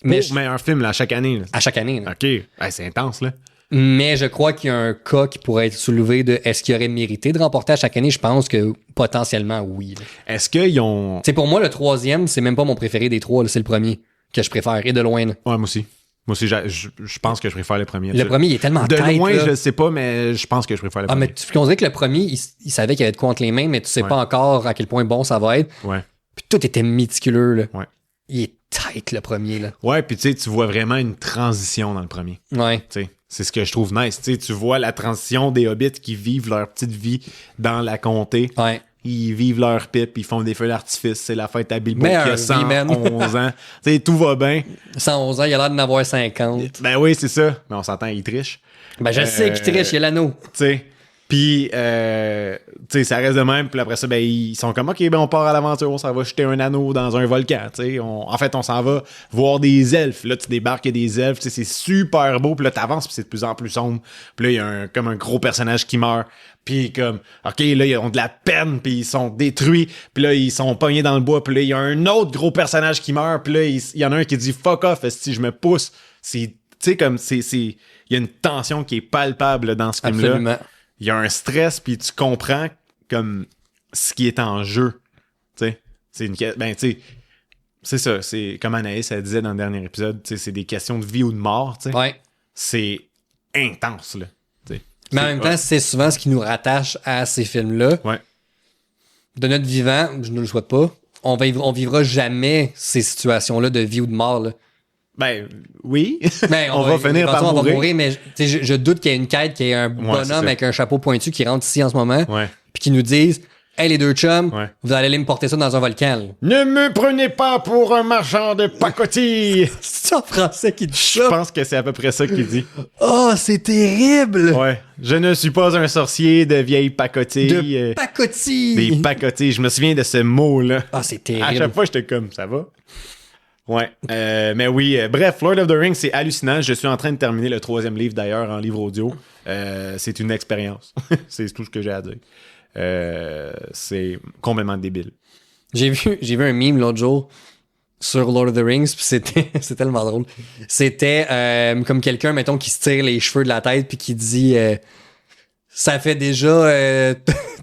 Mais un film, là, à chaque année. Là. À chaque année. Là. OK. Hey, c'est intense, là. Mais je crois qu'il y a un cas qui pourrait être soulevé de est-ce qu'il aurait mérité de remporter à chaque année? Je pense que potentiellement oui. Là. Est-ce qu'ils ont... T'sais, pour moi, le 3e, c'est même pas mon préféré des 3, là, c'est le premier que je préfère, et de loin. Là. Ouais, moi aussi. Moi aussi, je pense que je préfère le premier. Le premier, il est tellement de tête, loin, là. je sais pas, mais je pense que je préfère le premier. Mais on dirait que le premier, il savait qu'il y avait de quoi entre les mains, mais tu sais pas encore à quel point bon ça va être. Ouais. Puis tout était méticuleux, là. Ouais. Il est tight, le premier, là. Ouais, puis tu sais, tu vois vraiment une transition dans le premier. Ouais. Tu sais, c'est ce que je trouve nice. Tu sais, tu vois la transition des hobbits qui vivent leur petite vie dans la comté. Ouais. Ils vivent leur pipe, ils font des feux d'artifice, c'est la fête à Bilbo qui Meilleure a vie, 111 ans. Tu sais, tout va bien. 111 ans, il a l'air d'en avoir 50. Ben oui, c'est ça. Mais on s'entend, il triche. Ben je sais qu'il triche, il y a l'anneau. Tu sais. Puis, tu sais, ça reste de même. Puis après ça, ben, ils sont comme, OK, ben, on part à l'aventure, on s'en va jeter un anneau dans un volcan, tu sais. En fait, on s'en va voir des elfes. Là, tu débarques, il y a des elfes, tu sais, c'est super beau. Puis là, t'avances, puis c'est de plus en plus sombre. Puis là, il y a comme un gros personnage qui meurt. Puis comme, OK, là, ils ont de la peine, puis ils sont détruits. Puis là, ils sont pognés dans le bois. Puis là, il y a un autre gros personnage qui meurt. Puis là, il y en a un qui dit, fuck off, si je me pousse. C'est, tu sais, comme, il y a une tension qui est palpable là, dans ce film-là. Absolument. Il y a un stress, puis tu comprends comme ce qui est en jeu. Tu sais, c'est une ben tu sais, c'est ça, c'est comme Anaïs elle disait dans le dernier épisode, tu sais, c'est des questions de vie ou de mort, tu sais. Ouais. C'est intense là. T'sais. Mais en même temps, c'est souvent ce qui nous rattache à ces films-là. Ouais. De notre vivant, je ne le souhaite pas, on vivra jamais ces situations-là de vie ou de mort, là. Ben oui, Ben, on va finir par mourir. On va mourir, mais je doute qu'il y ait une quête, qu'il y ait un bonhomme avec un chapeau pointu qui rentre ici en ce moment, puis qui nous dise hey, les deux chums, Ouais. vous allez aller me porter ça dans un volcan. Là. Ne me prenez pas pour un marchand de pacotille! C'est en français qui dit Je ça. pense que c'est à peu près ça qu'il dit. Oh, c'est terrible! Ouais. Je ne suis pas un sorcier de vieilles pacotilles. De pacotille! Des pacotilles. Je me souviens de ce mot-là. Ah, c'est À terrible. chaque fois, j'étais comme, ça va? Ouais. Mais oui, bref, Lord of the Rings, c'est hallucinant. Je suis en train de terminer le 3e livre, d'ailleurs, en livre audio. C'est une expérience. C'est tout ce que j'ai à dire. C'est complètement débile. J'ai vu un meme l'autre jour sur Lord of the Rings, puis c'est tellement drôle. C'était comme quelqu'un, mettons, qui se tire les cheveux de la tête puis qui dit ça fait déjà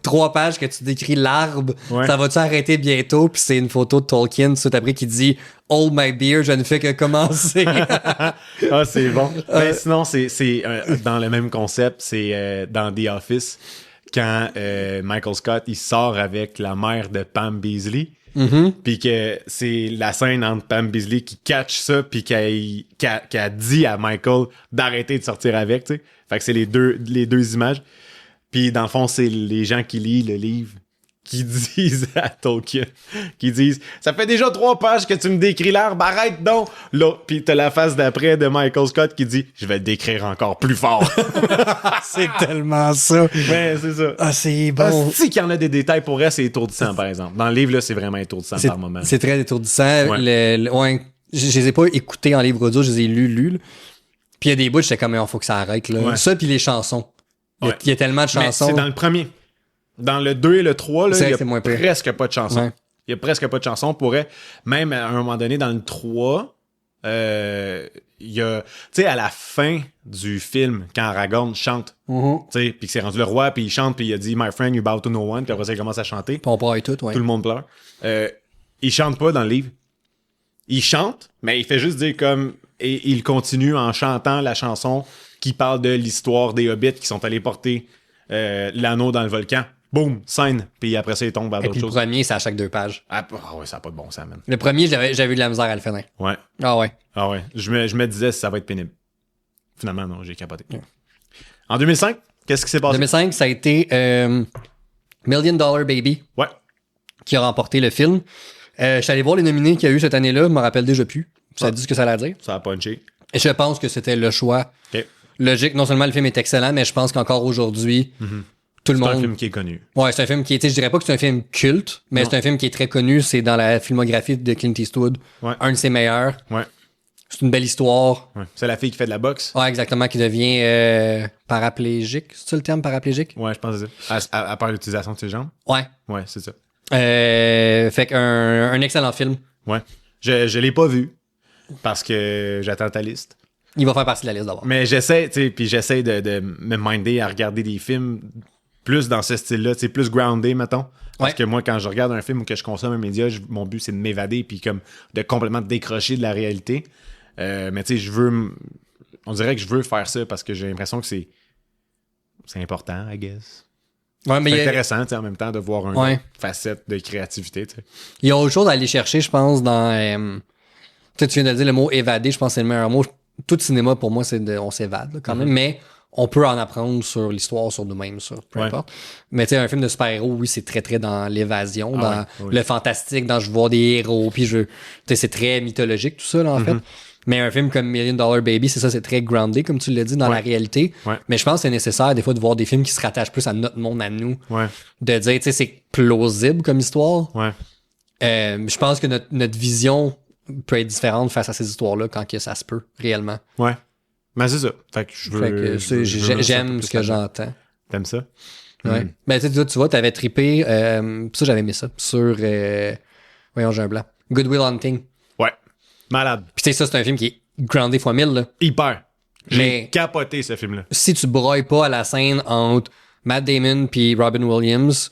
3 pages que tu décris l'arbre, Ouais. ça va-tu arrêter bientôt? Puis c'est une photo de Tolkien tout après qui dit Hold my beer, je ne fais que commencer. Ah, c'est bon. Ben, sinon, c'est dans le même concept, c'est dans The Office, quand Michael Scott, il sort avec la mère de Pam Beesly, puis que c'est la scène entre Pam Beesly qui catch ça, puis qu'elle dit à Michael d'arrêter de sortir avec, tu sais. Fait que c'est les deux images. Puis dans le fond, c'est les gens qui lisent le livre qui disent à Tolkien, qui disent « Ça fait déjà 3 pages que tu me décris l'arbre, arrête donc! » Là, puis t'as la face d'après de Michael Scott qui dit « Je vais le décrire encore plus fort. » C'est tellement ça. Ben, c'est ça. Ah, c'est bon. Si qu'il y en a des détails pour elle, c'est étourdissant, par exemple. Dans le livre, là, c'est vraiment étourdissant par moment. C'est très étourdissant. Ouais. Ouais, je les ai pas écoutés en livre audio, je les ai lus. Là. Puis il y a des bouts, j'étais comme, il faut que ça arrête. Là. Ouais. Ça, puis les chansons. Il Ouais. y a tellement de Mais chansons. c'est dans le premier. Dans le 2 et le 3, là, C'est vrai il y que c'est moins a pire. presque pas de chansons. Ouais. Il y a presque pas de chansons. Pourrait, même à un moment donné, dans le 3, il y a... Tu sais, à la fin du film, quand Aragorn chante, Mhm. tu sais, puis que c'est rendu le roi, puis il chante, puis il a dit « My friend, you bow to no one », puis après ça, il commence à chanter. Puis on braille tout, ouais. Tout le monde pleure. Il chante pas dans le livre. Il chante, mais il fait juste dire comme... Et il continue en chantant la chanson qui parle de l'histoire des hobbits qui sont allés porter l'anneau dans le volcan. Boum, scène. Puis après ça, il tombe vers Et d'autres puis le choses. premier, c'est à chaque 2 pages. Ah ouais, ça n'a pas de bon sens, man. Le premier, j'avais eu de la misère à le finir. Ouais. Ah ouais. Ah ouais. Je me disais ça va être pénible. Finalement, non, j'ai capoté. En 2005, qu'est-ce qui s'est passé? 2005, ça a été $1 Million Baby Ouais. qui a remporté le film. Je suis allé voir les nominés qu'il y a eu cette année-là, je me rappelle déjà plus. Ça dit ce que ça allait dire. Ça a punché. Et je pense que c'était le choix OK. logique. Non seulement le film est excellent, mais je pense qu'encore aujourd'hui, tout le C'est un monde... film qui est connu. Ouais, c'est un film qui est... Je dirais pas que c'est un film culte, mais Non. c'est un film qui est très connu. C'est dans la filmographie de Clint Eastwood. Ouais. Un de ses meilleurs. Ouais. C'est une belle histoire. Ouais. C'est la fille qui fait de la boxe. Ouais, exactement, qui devient paraplégique. C'est ça le terme, paraplégique? Ouais, je pense que c'est ça. À part l'utilisation de ses jambes. Ouais. Ouais, c'est ça. Fait qu'un excellent film. Ouais. Je l'ai pas vu parce que j'attends ta liste. Il va faire partie de la liste d'abord. Mais j'essaie, tu sais, puis j'essaie de me minder à regarder des films plus dans ce style-là, tu sais, plus groundé, mettons. Parce Ouais. que moi, quand je regarde un film ou que je consomme un média, mon but, c'est de m'évader puis comme de complètement décrocher de la réalité. Mais tu sais, on dirait que je veux faire ça parce que j'ai l'impression que c'est important, I guess. Ouais, mais C'est il y a- intéressant, tu sais, en même temps, de voir une Ouais. facette de créativité, tu sais. il y a autre chose à aller chercher, je pense, dans... tu sais, tu viens de dire le mot évader, je pense que c'est le meilleur mot. Tout cinéma, pour moi, on s'évade là, quand même, mais on peut en apprendre sur l'histoire, sur nous-mêmes, sur peu Ouais. importe. Mais tu sais, un film de super-héros, oui, c'est très, très dans l'évasion, Ah dans ouais, oui. le fantastique, dans je vois des héros, puis tu sais, c'est très mythologique, tout ça, là, en fait. Mais un film comme $1 Million Baby, c'est ça, c'est très groundé, comme tu l'as dit, dans Ouais. la réalité. Ouais. Mais je pense que c'est nécessaire, des fois, de voir des films qui se rattachent plus à notre monde, à nous. Ouais, De dire, tu sais, c'est plausible comme histoire. ouais. Je pense que notre vision peut être différente face à ces histoires-là quand que ça se peut, réellement. Ouais. Mais c'est ça. Fait que je veux. Fait que je veux j'aime ce que j'en. j'entends. T'aimes ça? Ouais. Ben, tu vois, t'avais trippé, ça, j'avais aimé ça, sur, voyons, j'ai un blanc. Good Will Hunting. Ouais. Malade. Puis tu sais, ça, c'est un film qui est groundé x 1000, là. Hyper. J'ai Mais- capoté ce film-là. Si tu broyes pas à la scène entre Matt Damon puis Robin Williams,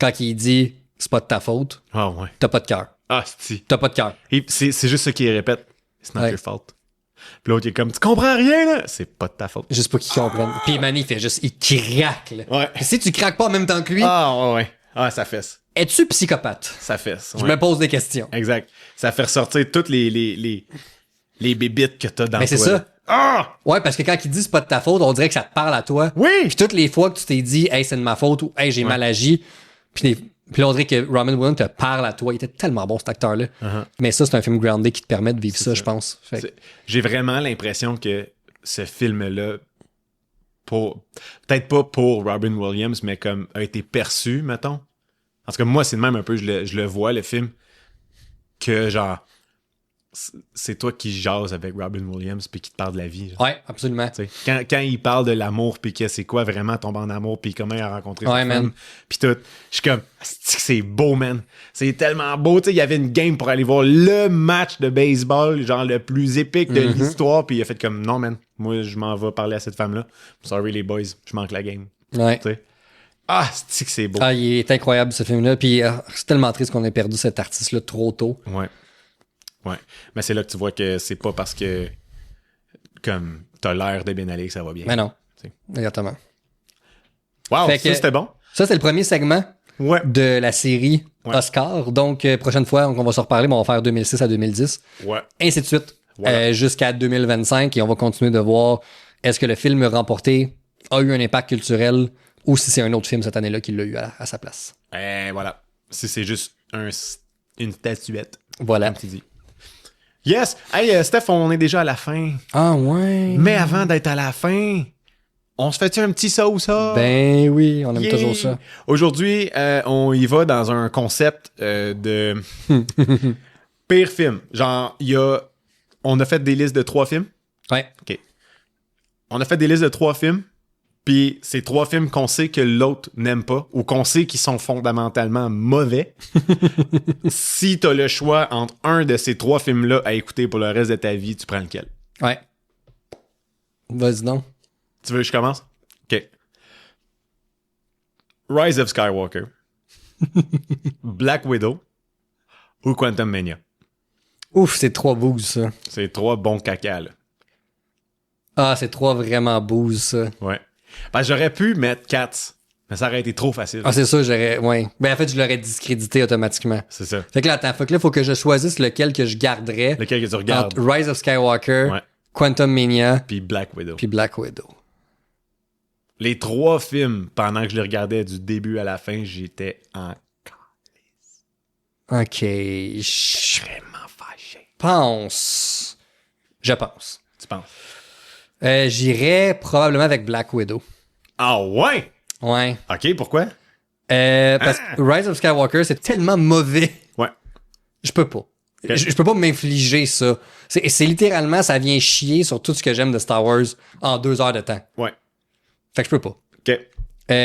quand il dit « c'est pas de ta faute Ah ouais. » t'as pas de cœur. Ah, si. T'as pas de cœur. Et c'est juste ça qu'il répète. It's not Ouais. your fault. Puis l'autre, il est comme, tu comprends rien, là? C'est pas de ta faute. Juste pas qu'ils comprennent. Puis Manny, il fait juste, il craque, là. Ouais. Si tu craques pas en même temps que lui, Ah, ouais. Ah, ça fesse. es-tu psychopathe? Ça fesse. Je ouais. me pose des questions. Exact. Ça fait ressortir toutes les bébites que t'as dans Mais toi. c'est ça. là. Ah! Ouais, parce que quand il dit c'est pas de ta faute, on dirait que ça te parle à toi. Oui! Puis toutes les fois que tu t'es dit, hey, c'est de ma faute ou hey, j'ai mal agi, puis Puis là, on dirait que Robin Williams te parle à toi. Il était tellement bon, cet acteur-là. Mais ça, c'est un film groundé qui te permet de vivre ça, je pense. J'ai vraiment l'impression que ce film-là, peut-être pas pour Robin Williams, mais comme a été perçu, mettons. Parce que moi, c'est de même un peu, je le vois, le film, que genre, c'est toi qui jases avec Robin Williams puis qui te parle de la vie. Genre. Ouais, absolument. Quand il parle de l'amour puis que c'est quoi vraiment tomber en amour puis comment il a rencontré sa femme puis tout, je suis comme, c'est beau, man. C'est tellement beau. Tu sais, il y avait une game pour aller voir le match de baseball, genre le plus épique de l'histoire, puis il a fait comme, non, man, moi, je m'en vais parler à cette femme-là. Sorry, les boys, je manque la game. Ouais. T'sais. C'est beau. Ah, il est incroyable, ce film-là. Puis c'est tellement triste qu'on ait perdu cet artiste-là trop tôt. Ouais. Mais c'est là que tu vois que c'est pas parce que comme t'as l'air de bien aller que ça va bien. Mais non. T'sais. Exactement. Wow, ça c'était bon. Ça, c'est le premier segment de la série Oscar. Donc, prochaine fois, on va se reparler, mais on va faire 2006 à 2010. Ouais. Ainsi de suite. Voilà. Jusqu'à 2025. Et on va continuer de voir est-ce que le film remporté a eu un impact culturel ou si c'est un autre film cette année-là qui l'a eu à sa place. Voilà. Si c'est juste une statuette. Voilà. Comme tu dis. Yes! Hey, Steph, on est déjà à la fin. Ah ouais! Mais avant d'être à la fin, on se fait-tu un petit ça ou ça? Ben oui, on aime toujours ça. Aujourd'hui, on y va dans un concept de pire film. Genre, on a fait des listes de 3 films. Ouais. OK. On a fait des listes de 3 films, puis c'est 3 films qu'on sait que l'autre n'aime pas ou qu'on sait qu'ils sont fondamentalement mauvais. Si t'as le choix entre un de ces 3 films-là à écouter pour le reste de ta vie, tu prends lequel? Ouais. Vas-y donc. Tu veux que je commence? OK. Rise of Skywalker, Black Widow ou Quantum Mania? Ouf, c'est 3 booze, ça. C'est 3 bons caca, là. Ah, c'est 3 vraiment booze, ça. Ouais. Ben, j'aurais pu mettre Cats, mais ça aurait été trop facile. Ah, c'est ça, j'aurais... Ouais. Ben, en fait, je l'aurais discrédité automatiquement. C'est ça. Fait que là, attends, faut que je choisisse lequel que je garderais. Lequel que tu regardes. Entre Rise of Skywalker, Quantum Mania, puis Black Widow. Puis Black Widow. Les 3 films, pendant que je les regardais du début à la fin, j'étais en calice. OK. Je vraiment fâché. Je pense. Tu penses? J'irais probablement avec Black Widow. Ah ouais? Ouais. OK, pourquoi? Parce que Rise of Skywalker, c'est tellement mauvais. Ouais. Je peux pas. Okay. Je peux pas m'infliger ça. C'est littéralement, ça vient chier sur tout ce que j'aime de Star Wars en 2 heures de temps. Ouais. Fait que je peux pas. OK.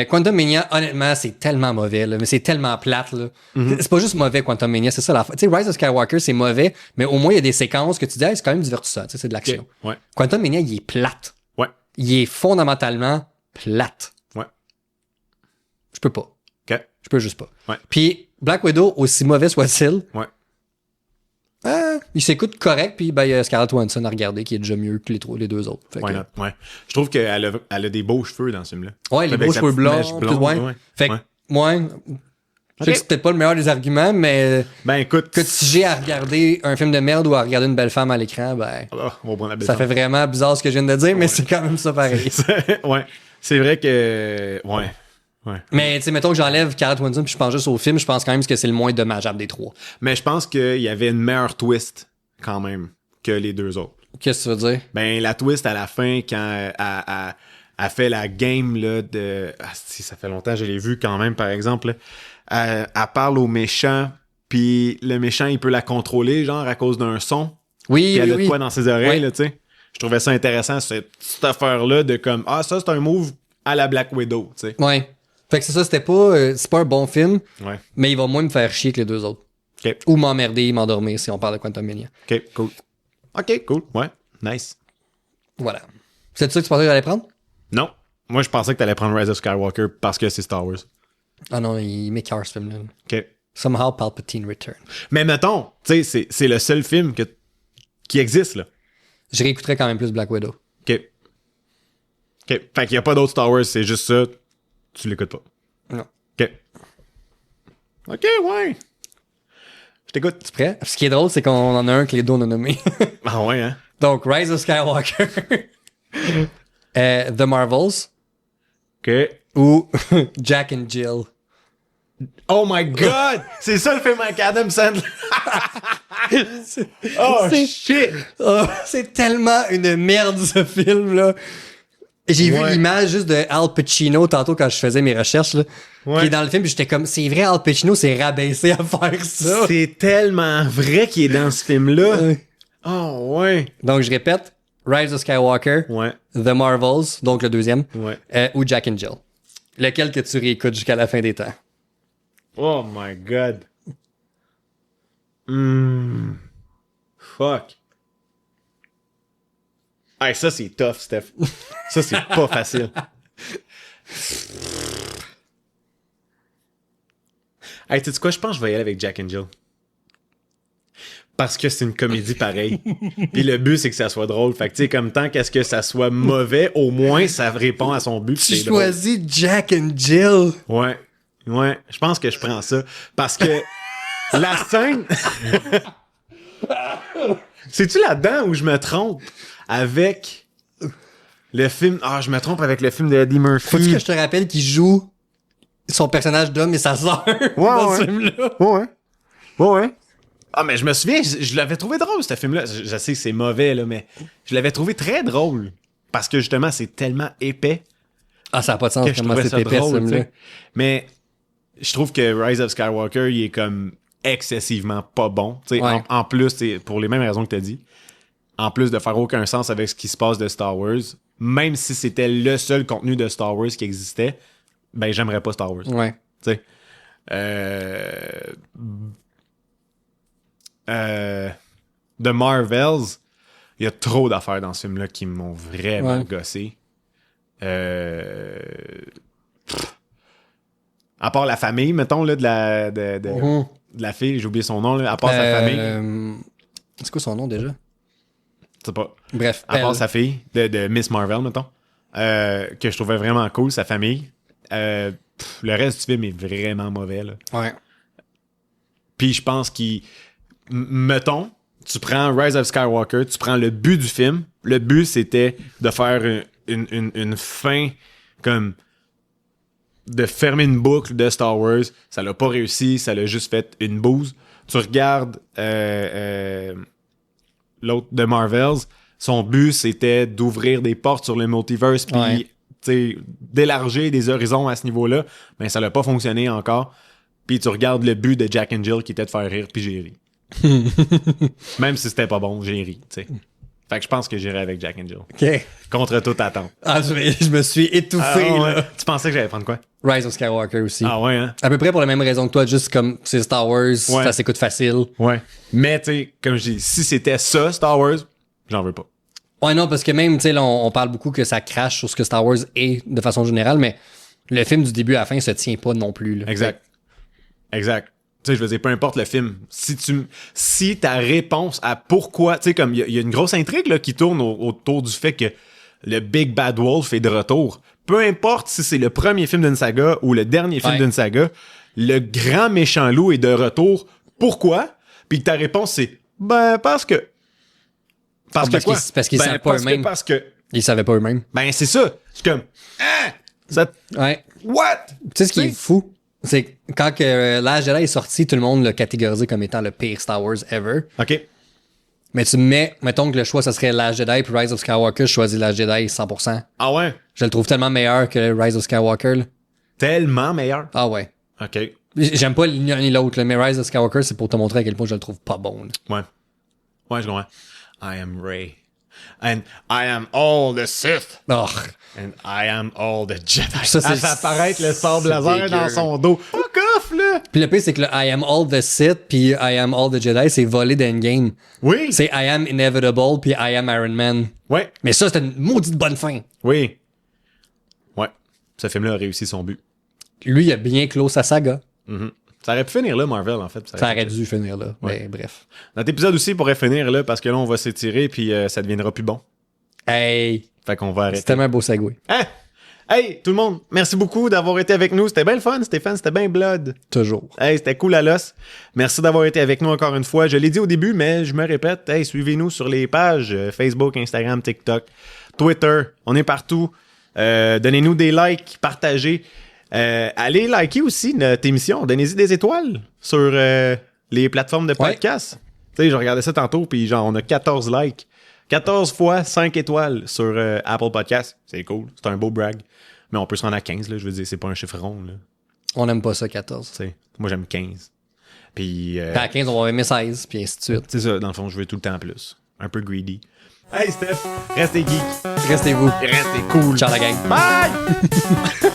Quantum Mania, honnêtement, c'est tellement mauvais, là, mais c'est tellement plate. Là. C'est pas juste mauvais, Quantum Mania, c'est ça la... Tu sais, Rise of Skywalker, c'est mauvais, mais au moins, il y a des séquences que tu dis, hey, c'est quand même divertissant, c'est de l'action. Okay. Ouais. Quantum Mania, il est plate. Ouais. Il est fondamentalement plate. Ouais. Je peux pas. OK. Je peux juste pas. Ouais. Puis, Black Widow, aussi mauvais soit-il, ouais. Il s'écoute correct, puis ben, il y a Scarlett Johansson à regarder qui est déjà mieux que les 2 autres. Fait que... Ouais. Je trouve qu'elle a des beaux cheveux dans ce film-là. Ouais, les beaux cheveux blancs. Fait que, je sais que c'est peut-être pas le meilleur des arguments, mais ben écoute, que si j'ai à regarder un film de merde ou à regarder une belle femme à l'écran, ben on va prendre la belle ça femme. fait vraiment bizarre ce que je viens de dire, mais c'est quand même ça pareil. Ouais, c'est vrai que... Ouais. Mais tu sais, mettons que j'enlève Scarlett Johansson puis je pense juste au film, je pense quand même que c'est le moins dommageable des 3. Mais je pense qu'il y avait une meilleure twist quand même que les 2 autres. Qu'est-ce que tu veux dire? Ben la twist à la fin quand elle fait la game là, de... Ah, si, ça fait longtemps, je l'ai vu quand même par exemple. Elle parle au méchant, puis le méchant il peut la contrôler genre à cause d'un son. Oui, puis elle oui, a de quoi dans ses oreilles, là, tu sais. Je trouvais ça intéressant, cette affaire-là de comme, ça c'est un move à la Black Widow, tu sais. Ouais. Fait que c'est ça, c'est pas un bon film, mais il va moins me faire chier que les 2 autres. Okay. Ou m'emmerder, m'endormir si on parle de Quantum Mania. OK, cool. Ouais, nice. Voilà. C'est ça que tu pensais que j'allais prendre? Non. Moi, je pensais que t'allais prendre Rise of Skywalker parce que c'est Star Wars. Ah non, il m'écœure ce film-là. OK. Somehow Palpatine Return. Mais mettons, tu sais, c'est le seul film qui existe, là. Je réécouterais quand même plus Black Widow. OK. Fait qu'il n'y a pas d'autres Star Wars, c'est juste ça. Tu l'écoutes pas. Non. OK, ouais. Je t'écoute. Tu prêt? Ce qui est drôle, c'est qu'on en a un que les deux on a nommé. Ah ouais, hein? Donc, Rise of Skywalker. The Marvels. OK. Ou Jack and Jill. Oh my God! C'est ça le film avec Adam Sandler! Oh shit! C'est tellement une merde, ce film-là. J'ai vu l'image juste de Al Pacino tantôt quand je faisais mes recherches, là, qui est dans le film, puis j'étais comme, c'est vrai, Al Pacino s'est rabaissé à faire ça. C'est tellement vrai qu'il est dans ce film-là. Oh ouais. Donc, je répète, Rise of Skywalker, The Marvels, donc le deuxième, ou Jack and Jill. Lequel que tu réécoutes jusqu'à la fin des temps? Oh my God. Fuck. Hey, ça, c'est tough, Steph. Ça, c'est pas facile. Hey, tu sais quoi? Je pense que je vais y aller avec Jack and Jill. Parce que c'est une comédie pareille. Puis le but, c'est que ça soit drôle. Fait que, tu sais, comme tant qu'à ce que ça soit mauvais, au moins, ça répond à son but. Tu choisis Jack and Jill. Ouais. Ouais. Je pense que je prends ça. Parce que la scène... C'est-tu là-dedans où je me trompe avec le film... Ah, je me trompe avec le film de Eddie Murphy. Faut-tu que je te rappelle qu'il joue son personnage d'homme et sa sœur dans ce film-là? Ouais. Ah, mais je me souviens, je l'avais trouvé drôle, ce film-là. Je sais que c'est mauvais, là, mais je l'avais trouvé très drôle. Parce que, justement, c'est tellement épais. Ah, ça n'a pas de sens comment c'est épais, ce film-là. Mais je trouve que Rise of Skywalker, il est comme excessivement pas bon. En plus, pour les mêmes raisons que tu as dit, en plus de faire aucun sens avec ce qui se passe de Star Wars, même si c'était le seul contenu de Star Wars qui existait, ben, j'aimerais pas Star Wars. Ouais. Tu sais. The Marvels, il y a trop d'affaires dans ce film-là qui m'ont vraiment gossé. À part la famille, mettons, là, de la fille, j'ai oublié son nom, là, à part sa famille. C'est quoi son nom déjà? Je sais pas. Bref. À part sa fille, de Miss Marvel, mettons, que je trouvais vraiment cool, sa famille. Le reste du film est vraiment mauvais, là. Ouais. Puis je pense mettons, tu prends Rise of Skywalker, tu prends le but du film. Le but, c'était de faire une fin comme de fermer une boucle de Star Wars. Ça l'a pas réussi, ça l'a juste fait une bouse. Tu regardes l'autre de Marvels, son but, c'était d'ouvrir des portes sur le multiverse puis d'élargir des horizons à ce niveau-là. Mais ça l'a pas fonctionné encore. Puis tu regardes le but de Jack and Jill qui était de faire rire, puis j'ai ri. Même si c'était pas bon, j'ai ri, tu sais. Fait que je pense que j'irai avec Jack and Jill. OK. Contre toute attente. Ah, je me suis étouffé, là. Tu pensais que j'allais prendre quoi? Rise of Skywalker aussi. Ah ouais, hein? À peu près pour la même raison que toi, juste comme c'est Star Wars, ça s'écoute facile. Ouais. Mais, tu sais, comme je dis, si c'était ça, Star Wars, j'en veux pas. Ouais, non, parce que même, tu sais, là, on parle beaucoup que ça crache sur ce que Star Wars est de façon générale, mais le film du début à la fin se tient pas non plus, là. Exact. Tu sais, je veux dire, peu importe le film, si ta réponse à pourquoi, tu sais, comme il y a une grosse intrigue là, qui tourne autour du fait que le Big Bad Wolf est de retour. Peu importe si c'est le premier film d'une saga ou le dernier film d'une saga, le grand méchant loup est de retour. Pourquoi? Puis ta réponse c'est parce que. Parce que quoi? Parce qu'ils savaient pas eux-mêmes. Parce que. Ils savaient pas eux-mêmes. Ben c'est ça. C'est comme. Ouais. What? Tu sais ce qui est fou? C'est que quand l'Âge Jedi est sorti, tout le monde l'a catégorisé comme étant le pire Star Wars ever. OK. Mais mettons que le choix, ça serait l'Âge Jedi puis Rise of Skywalker, je choisis l'Âge Jedi 100%. Ah ouais? Je le trouve tellement meilleur que Rise of Skywalker, là. Tellement meilleur? Ah ouais. OK. J'aime pas ni l'un ni l'autre, là, mais Rise of Skywalker, c'est pour te montrer à quel point je le trouve pas bon, là. Ouais. Ouais, je comprends. I am Rey. And I am all the Sith. Oh. And I am all the Jedi. Ça, elle fait apparaître le sable laser dans son dos. Fuck off, là! Puis le pire, c'est que le I am all the Sith puis I am all the Jedi, c'est volé d'Endgame. Oui! C'est I am inevitable puis I am Iron Man. Ouais. Mais ça, c'était une maudite bonne fin. Oui. Ouais. Ce film-là a réussi son but. Lui, il a bien clos sa saga. Mm-hmm. Ça aurait pu finir là, Marvel, en fait. Ça aurait dû finir là. Ouais. Mais bref. Notre épisode aussi pourrait finir là, parce que là, on va s'étirer, puis ça deviendra plus bon. Hey! Fait qu'on va arrêter. C'est tellement un beau segue. Hein? Hey, tout le monde, merci beaucoup d'avoir été avec nous. C'était bien le fun, Stéphane. C'était bien blood. Toujours. Hey, c'était cool à l'os. Merci d'avoir été avec nous encore une fois. Je l'ai dit au début, mais je me répète. Hey, suivez-nous sur les pages Facebook, Instagram, TikTok, Twitter. On est partout. Donnez-nous des likes, partagez. Allez liker aussi notre émission. Donnez-y des étoiles sur les plateformes de podcast. Tu sais, je regardais ça tantôt, puis genre, on a 14 likes. 14 fois 5 étoiles sur Apple Podcast. C'est cool. C'est un beau brag. Mais on peut se rendre à 15, là. Je veux dire, c'est pas un chiffre rond, là. On n'aime pas ça, 14. T'sais, moi, j'aime 15. Puis... à 15, on va aimer 16, puis ainsi de suite. C'est ça, dans le fond, je veux tout le temps plus. Un peu greedy. Hey, Steph, restez geek. Restez-vous. Restez cool. Ciao, la gang. Bye!